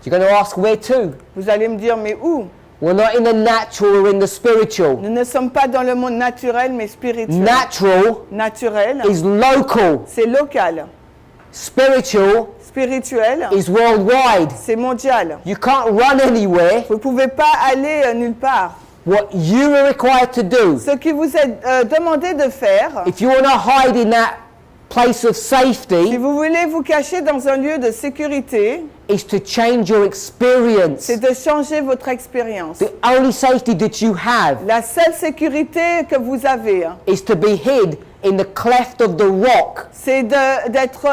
You're going to ask where to? Vous allez me dire, mais où? We're not in the natural, we're in the spiritual. Nous ne sommes pas dans le monde naturel, mais spirituel. Natural Naturel, is local. c'est local. Spiritual Spirituel, is worldwide. c'est mondial. You can't run anywhere. Vous ne pouvez pas aller nulle part. What you are required to do, Ce qui vous est demandé de faire, if you want to hide in that place of si safety, vous voulez vous cacher dans un lieu de sécurité, is to change your experience. c'est de changer votre expérience. The only safety that you have La seule sécurité que vous avez, is to be hid in the cleft of the rock. c'est d'être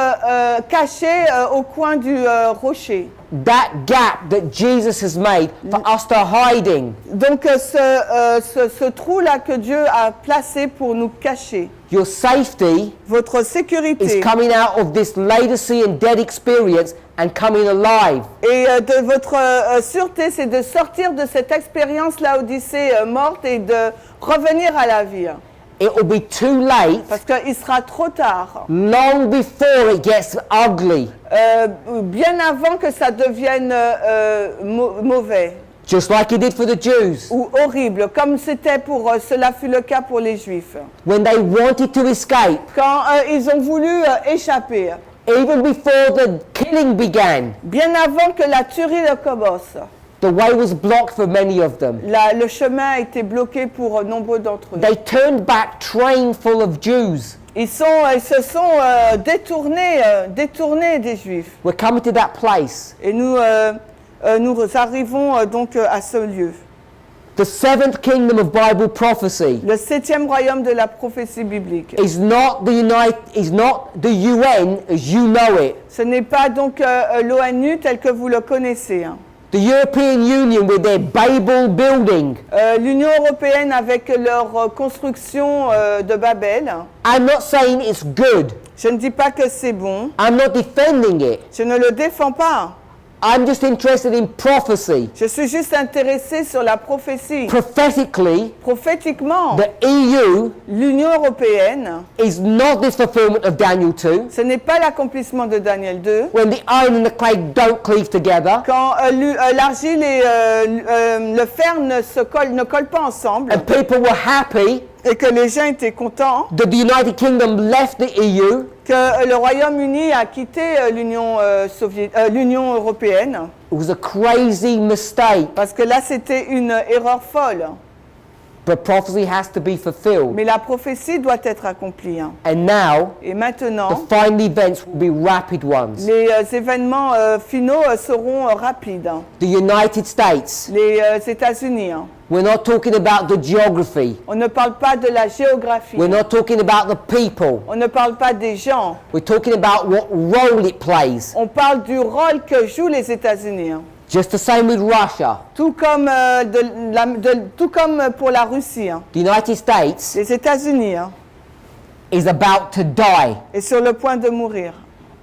caché au coin du rocher. That gap that Jesus has made for us to hiding. Donc ce trou-là que Dieu a placé pour nous cacher. Your safety Votre is sécurité coming out of this Laodicean dead experience and coming alive. et de votre sûreté, c'est de sortir de cette expérience Laodicée morte et de revenir à la vie. It will be too late, Parce qu'il sera trop tard, long before it gets ugly. bien avant que ça devienne mauvais Just like it did for the Jews. ou horrible, comme c'était pour cela fut le cas pour les Juifs. When they wanted to escape, Quand ils ont voulu échapper, even before the killing began, bien avant que la tuerie ne commence, the way was blocked for many of them. le chemin a été bloqué pour nombreux d'entre eux. They turned back train full of Jews. Ils se sont détournés des Juifs. We're coming to that place. Et nous arrivons donc à ce lieu. The seventh kingdom of Bible prophecy Le 7e royaume de la prophétie biblique. is not the UN as you know it. Ce n'est pas donc l'ONU tel que vous le connaissez. Hein. The European Union with their Babel building. L'Union européenne avec leur construction de Babel. I'm not saying it's good. Je ne dis pas que c'est bon. I'm not defending it. Je ne le défends pas. I'm just interested in prophecy. Je suis juste intéressé sur la prophétie. Prophetically, Prophétiquement, the EU l'Union européenne, is not this fulfillment of Daniel 2, ce n'est pas l'accomplissement de Daniel 2. when the iron and the clay don't cleave together, Quand l'argile et le fer ne collent pas ensemble and people were happy et que les gens étaient contents, that the United Kingdom left the EU, que le Royaume-Uni a quitté l'Union européenne, it was a crazy mistake. parce que là c'était une erreur folle. But prophecy has to be fulfilled. Mais la prophétie doit être accomplie. Hein. And now, Et the maintenant, final events will be rapid ones. les événements finaux seront rapides. Hein. The United States, Les États-Unis. Hein. we're not talking about the geography. On ne parle pas de la géographie. We're not talking about the people. On ne parle pas des gens. We're talking about what role it plays. On parle du rôle que jouent les États-Unis. Hein. Just the same with Russia. Tout comme pour la Russie. Hein. The United States Les États-Unis hein, is about to die. est sur le point de mourir.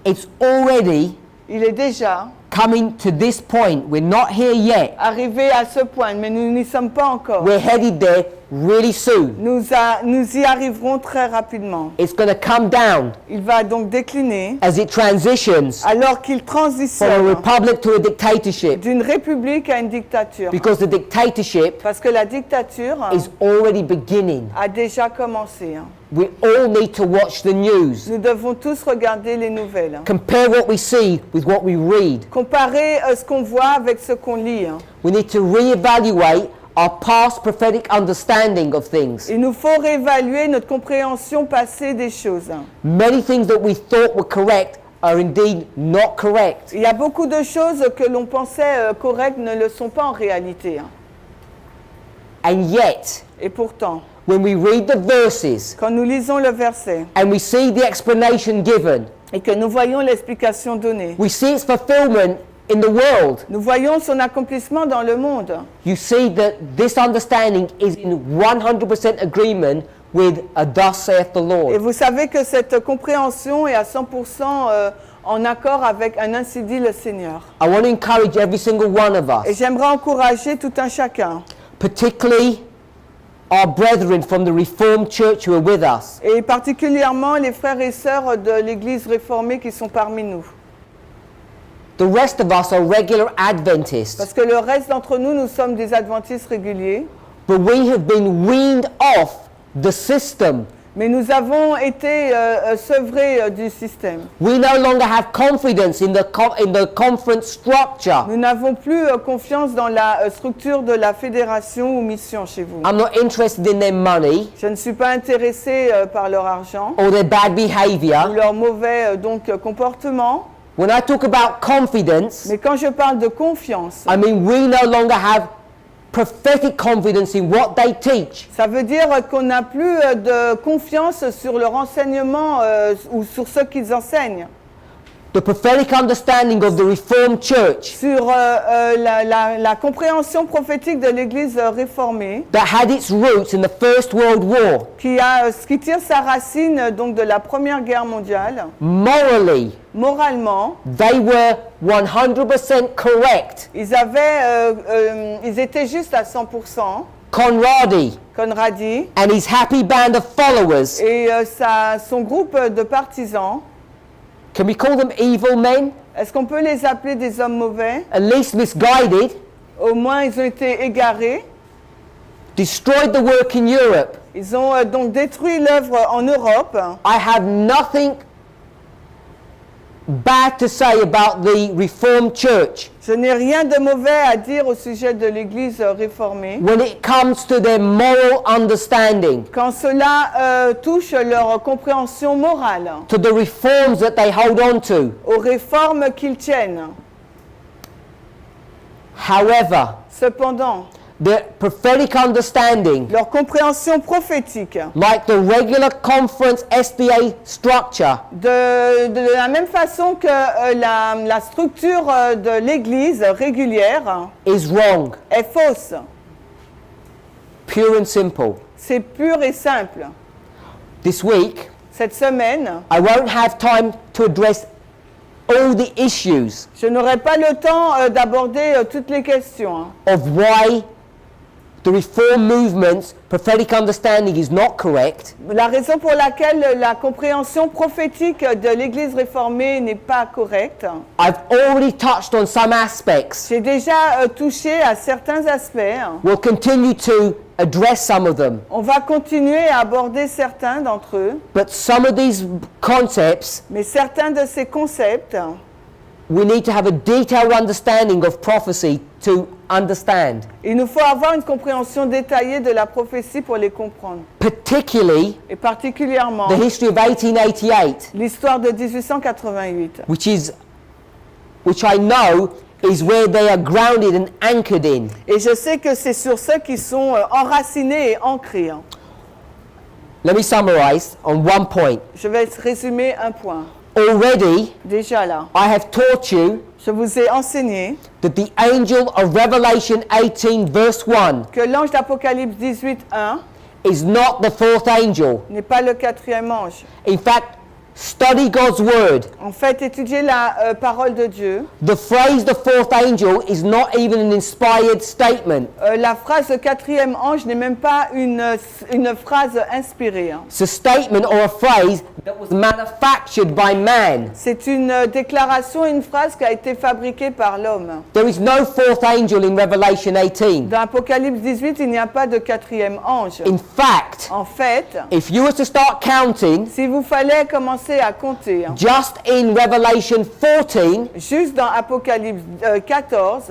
It's already Il est déjà coming to this point. We're not here yet. arrivé à ce point, mais nous n'y sommes pas encore. We're headed there really soon. Nous y arriverons très rapidement. It's going to come down Il va donc décliner as it transitions alors qu'il from a transitionne republic to a dictatorship, d'une république à une dictature. because the dictatorship Parce que la dictature is already beginning. a déjà commencé. We all need to watch the news. Nous devons tous regarder les nouvelles. Compare what we see with what we read. Comparer ce qu'on voit avec ce qu'on lit. We need to reevaluate our past prophetic understanding of things. Il nous faut réévaluer notre compréhension passée des choses. Many things that we thought were correct are indeed not correct. Il y a beaucoup de choses que l'on pensait correctes ne le sont pas en réalité. And yet, Et pourtant, when we read the verses quand nous lisons le verset and we see the explanation given, et que nous voyons l'explication donnée, we see its fulfillment in the world. nous voyons son accomplissement dans le monde. You see that this understanding is in 100% agreement with a thus saith the Et Lord. vous savez que cette compréhension est à 100% en accord avec un ainsi dit le Seigneur. I want to encourage every single one of Et us, j'aimerais encourager tout un chacun, particularly our brethren from the Reformed Church who are with us, et particulièrement les frères et sœurs de l'Église réformée qui sont parmi nous. the rest of us are regular Adventists, Parce que le reste d'entre nous, nous sommes des adventistes réguliers, but we have been weaned off the system. mais nous avons été sevrés du système. We no longer have confidence in the conference structure. Nous n'avons plus confiance dans la structure de la fédération ou mission chez vous. I'm not interested in their money Je ne suis pas intéressé par leur argent or their bad ou behavior. leur mauvais comportement. When I talk about confidence, Mais quand je parle de confiance, I mean we no longer have prophetic confidence in what they teach. ça veut dire qu'on n'a plus de confiance sur leur enseignement ou sur ce qu'ils enseignent. The prophetic understanding of the Reformed Church Sur la compréhension prophétique de l'Église réformée, that had its roots in the First World War, qui tire sa racine donc de la Première Guerre mondiale, morally, moralement, they were 100% correct. ils étaient juste à 100%. Conradi and his happy band of followers, et son groupe de partisans, can we call them evil men? est-ce qu'on peut les appeler des hommes mauvais? At least misguided, Au moins, ils ont été égarés. destroyed the work in Europe. Ils ont donc détruit l'œuvre en Europe. I have nothing bad to say about the Reformed Church Je n'ai rien de mauvais à dire au sujet de l'Église réformée. when it comes to their moral understanding, Quand cela touche leur compréhension morale, to the reforms that they hold on to. aux réformes qu'ils tiennent. However, Cependant, the prophetic understanding, leur compréhension prophétique, like the regular conference SDA structure, de la même façon que la structure de l'Église régulière, is wrong, est fausse. pure and simple. C'est pur et simple. This week, Cette semaine, I won't have time to address all the issues je n'aurai pas le temps d'aborder toutes les questions of why the Reform movement's prophetic understanding is not correct, La raison pour laquelle la compréhension prophétique de l'Église réformée n'est pas correcte. I've already touched on some aspects. J'ai déjà touché à certains aspects. We'll continue to address some of them. On va continuer à aborder certains d'entre eux, But some of these concepts, mais certains de ces concepts, we need to have a detailed understanding of prophecy to understand. il nous faut avoir une compréhension détaillée de la prophétie pour les comprendre. Particularly Et particulièrement the history of 1888, l'histoire de 1888, which I know is where they are grounded and anchored in. et je sais que c'est sur ceux qui sont enracinés et ancrés. Let me summarize on one point. Je vais résumer un point. Already, Déjà là, I have taught you je vous ai enseigné that the angel of Revelation 18 verse 1 que l'ange d'Apocalypse 18, 1 is not the fourth angel. n'est pas le quatrième ange. In fact, Study God's word. En fait, étudier la parole de Dieu. The phrase the fourth angel is not even an inspired statement. La phrase quatrième ange n'est même pas une phrase inspirée. It's a statement or a phrase that was manufactured by man. C'est une déclaration, une phrase qui a été fabriquée par l'homme. There is no fourth angel in Revelation 18. Dans Apocalypse 18, il n'y a pas de quatrième ange. In fact, En fait, if you were to start counting, si vous fallait commencer à compter, just in Revelation 14, juste dans Apocalypse 14,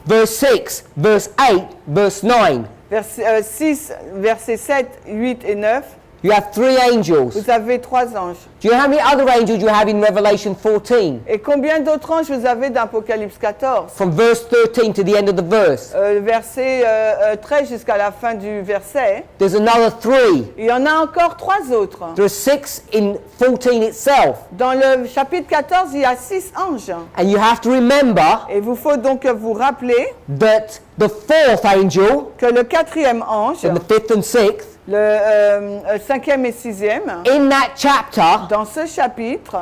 verse 6, verse 8, verse 9, verset 6, versets 7, 8 et 9, you have three angels. vous avez 3 anges. Do you know how many other angels you have in Revelation 14? Et combien d'autres anges vous avez dans Apocalypse 14? From verse 13 to the end of the verse. Verset 13 jusqu'à la fin du verset. There's another three. Il y en a encore 3 autres. There are 6 in 14 itself. Dans le chapitre 14, il y a 6 anges. And you have to remember Et il faut donc vous rappeler that the fourth angel, que le 4e ange, and the fifth and sixth, le 5e et 6e, in that chapter dans ce chapitre,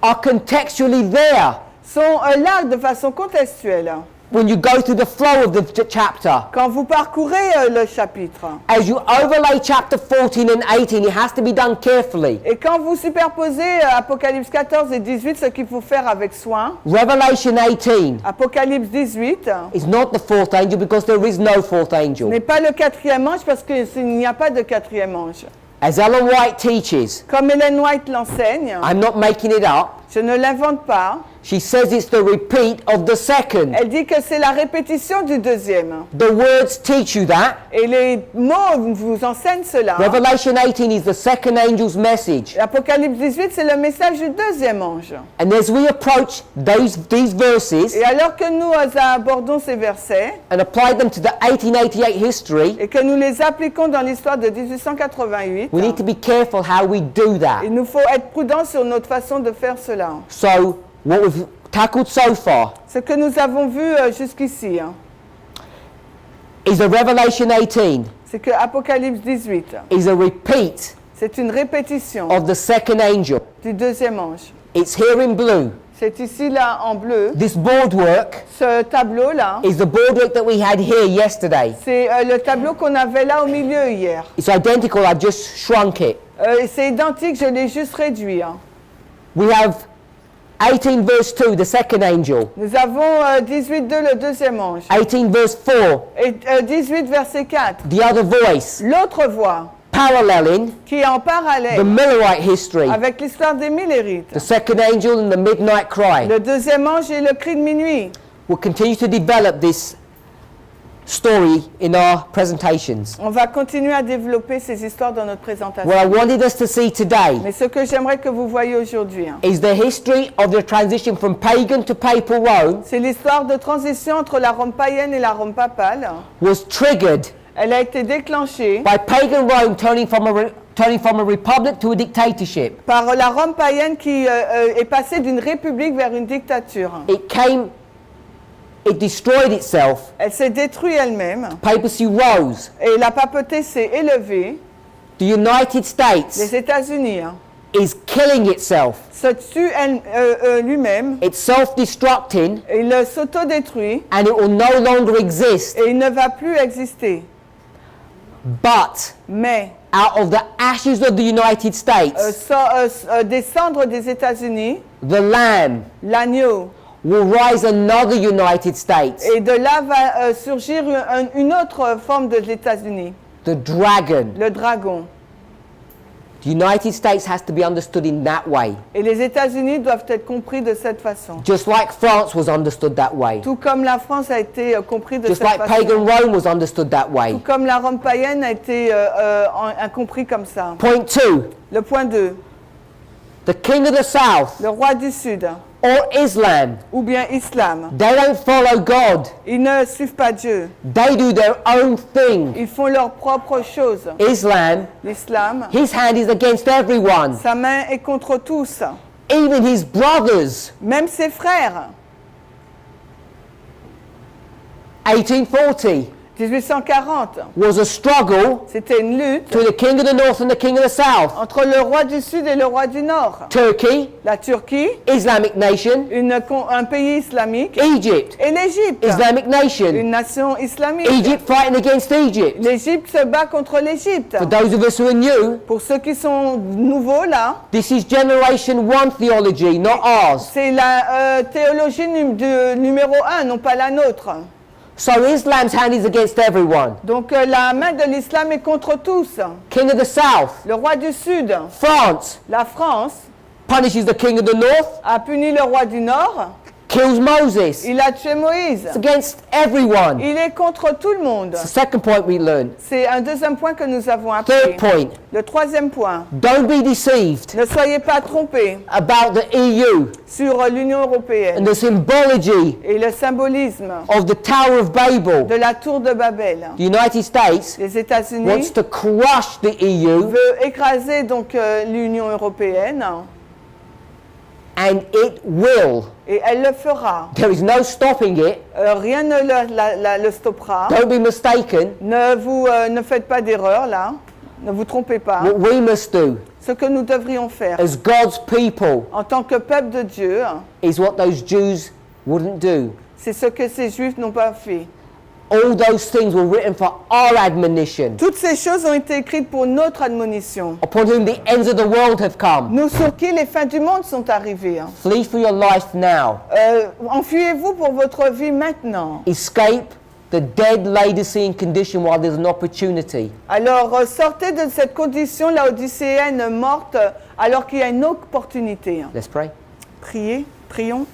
are contextually there. sont là de façon contextuelle. When you go through the flow of the chapter, Quand vous parcourez le chapitre, as you overlay chapter 14 and 18, it has to be done carefully. et quand vous superposez Apocalypse 14 et 18, ce qu'il faut faire avec soin, Revelation 18 Apocalypse 18 is not the fourth angel because there is no fourth angel. n'est pas le 4e ange parce qu'il n'y a pas de 4e ange. As Ellen White teaches, Comme Ellen White l'enseigne, I'm not making it up, je ne l'invente pas, she says it's the repeat of the second. elle dit que c'est la répétition du 2e. The words teach you that. Et les mots vous enseignent cela. Revelation 18 is the second angel's message. L'Apocalypse 18, c'est le message du 2e ange. And as we approach these verses Et alors que nous abordons ces versets and apply them to the 1888 history, et que nous les appliquons dans l'histoire de 1888, we need to be careful how we do that. il nous faut être prudents sur notre façon de faire cela. So, what we've tackled so far Ce que nous avons vu jusqu'ici, is the Revelation 18 c'est que Apocalypse 18, is a repeat c'est une répétition of the second angel. du 2e ange. It's here in blue. C'est ici là en bleu. This boardwork Ce tableau là, is the boardwork that we had here yesterday. c'est le tableau qu'on avait là au milieu hier. It's identical, I just shrunk it. C'est identique, je l'ai juste réduit. We have 18 verse 2, the second angel. Nous avons 18, 2, le 2e ange. 18 verse 4, Et 18, verset 4. the other voice. L'autre voix, Paralleling qui est en the parallèle Millerite history. avec l'histoire des Millérites. The second angel and the midnight cry. Le 2e ange et le cri de minuit. We'll continue to develop this story in our presentations. On va continuer à développer ces histoires dans notre présentation. What I wanted us to see today Mais ce que j'aimerais que vous voyez aujourd'hui, is the history of the transition from pagan to papal Rome c'est l'histoire de transition entre la Rome païenne et la Rome papale. was triggered Elle a été déclenchée by pagan Rome turning from a republic to a dictatorship. par la Rome païenne qui est passée d'une république vers une dictature. It destroyed itself. Elle s'est détruite elle-même Papacy rose. et la papauté s'est élevée. The United States Les États-Unis is killing itself. se tue lui-même, It's self-destructing il s'autodétruit and it will no longer exist. et il ne va plus exister. But Mais out of the ashes of the United States, des cendres des États-Unis, the Lamb l'agneau, will rise another United States. et de là va surgir une autre forme des États-Unis, The dragon. le dragon. The United States has to be understood in that way. Et les États-Unis doivent être compris de cette façon. Just like France was understood that way. Tout comme la France a été compris de Just cette like façon. pagan Rome was understood that way. Tout comme la Rome païenne a été compris comme ça. Point 2. Le point 2. The king of the south Le roi du Sud, or Islam, ou bien Islam, they don't follow God. ils ne suivent pas Dieu. They do their own thing. Ils font leur propre chose. Islam, L'Islam, his hand is against everyone, sa main est contre tous, even his brothers. même ses frères. 1840. 1840, was a struggle c'était une lutte between the king of the north and the king of the south. entre le roi du Sud et le roi du Nord. Turkey, La Turquie, Islamic nation. un pays islamique, Egypt, et l'Égypte, Islamic nation. une nation islamique. Egypt fighting against Egypt. L'Égypte se bat contre l'Égypte. For those of us who are new, Pour ceux qui sont nouveaux là, this is generation 1 theology, not ours. c'est la théologie numéro 1, non pas la nôtre. So Islam's hand is against everyone. Donc la main de l'islam est contre tous. King of the south, Le roi du Sud, France, la France, punishes the king of the north, a puni le roi du Nord. kills Moses. Il a tué Moïse. It's against everyone. Il est contre tout le monde. It's the second point we learned. C'est un deuxième point que nous avons Third appris. point, Le troisième point, don't be deceived ne soyez pas trompés about the EU sur l'Union and européenne the symbology et le symbolisme of the Tower of Babel. de la tour de Babel. The United States Les wants États-Unis to crush the EU veulent écraser donc l'Union européenne and it will. et elle le fera. There is no stopping it. Rien ne le stoppera. Don't be mistaken. Ne faites pas d'erreur là. Ne vous trompez pas. What we must do Ce que nous devrions faire as God's people en tant que peuple de Dieu, is what those Jews wouldn't do. c'est ce que ces Juifs n'ont pas fait. All those things were written for our admonition, Toutes ces choses ont été écrites pour notre admonition. upon whom the ends of the world have come. Nous sur qui les fins du monde sont arrivées. Flee for your life now. Enfuyez-vous pour votre vie maintenant. Escape the dead Laodicean condition while there's an opportunity. Alors sortez de cette condition laodicéenne morte alors qu'il y a une opportunité. Let's pray. Prions.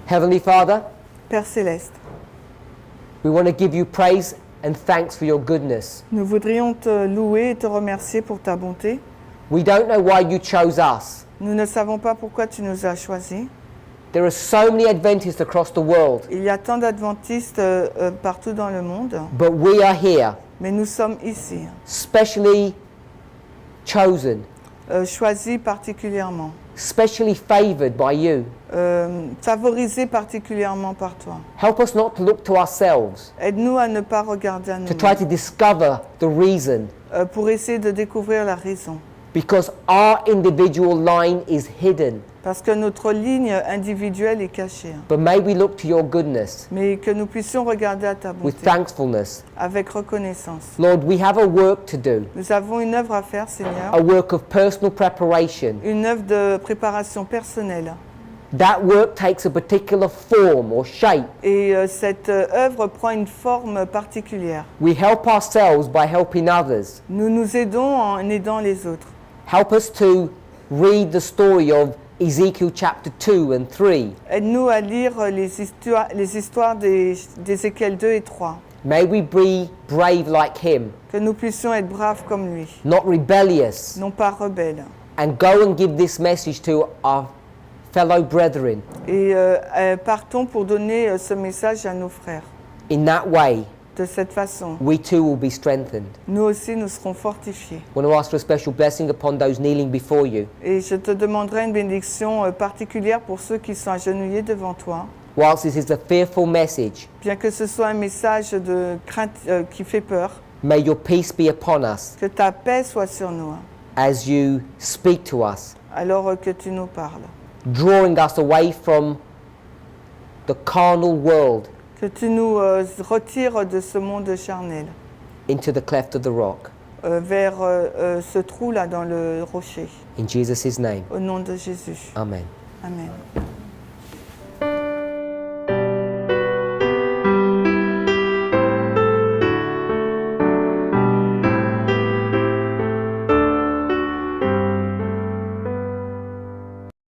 Heavenly Father, Père Céleste, we want to give you praise and thanks for your goodness. nous voudrions te louer et te remercier pour ta bonté. We don't know why you chose us. Nous ne savons pas pourquoi tu nous as choisis. There are so many Adventists across the world, Il y a tant d'adventistes partout dans le monde, but we are here, mais nous sommes ici, specially chosen, choisis particulièrement, specially favored by you. favorisés particulièrement par toi. Help us not to look to ourselves, Aide-nous à ne pas regarder à to try nous to discover the reason, pour essayer de découvrir la raison. because our individual line is hidden. Parce que notre ligne individuelle est cachée. But may we look to your goodness Mais que nous puissions regarder à ta with bonté thankfulness. avec reconnaissance. Lord, we have a work to do, Nous avons une œuvre à faire, Seigneur, a work of personal preparation. une œuvre de préparation personnelle. That work takes a particular form or shape. Et cette œuvre prend une forme particulière. We help ourselves by helping others. Nous nous aidons en aidant les autres. Help us to read the story of Ezekiel chapter 2 and 3. Aide-nous à lire les histoires d'Ézéchiel 2 et 3. May we be brave like him, Que nous puissions être braves comme lui, not rebellious, non pas rebelles. and go and give this message to our fellow brethren. Et partons pour donner ce message à nos frères. In that way, De cette façon, we too will be strengthened. nous aussi, nous serons fortifiés. I want to ask for a special blessing upon those kneeling before you. Et je te demanderai une bénédiction particulière pour ceux qui sont agenouillés devant toi. Whilst this is a fearful message, Bien que ce soit un message de crainte qui fait peur, may your peace be upon us que ta paix soit sur nous, as you speak to us, alors que tu nous parles. drawing us away from the carnal world Que tu nous retires de ce monde charnel, into the cleft of the rock. vers ce trou-là dans le rocher. In Jesus' name, Au nom de Jésus. amen. Amen.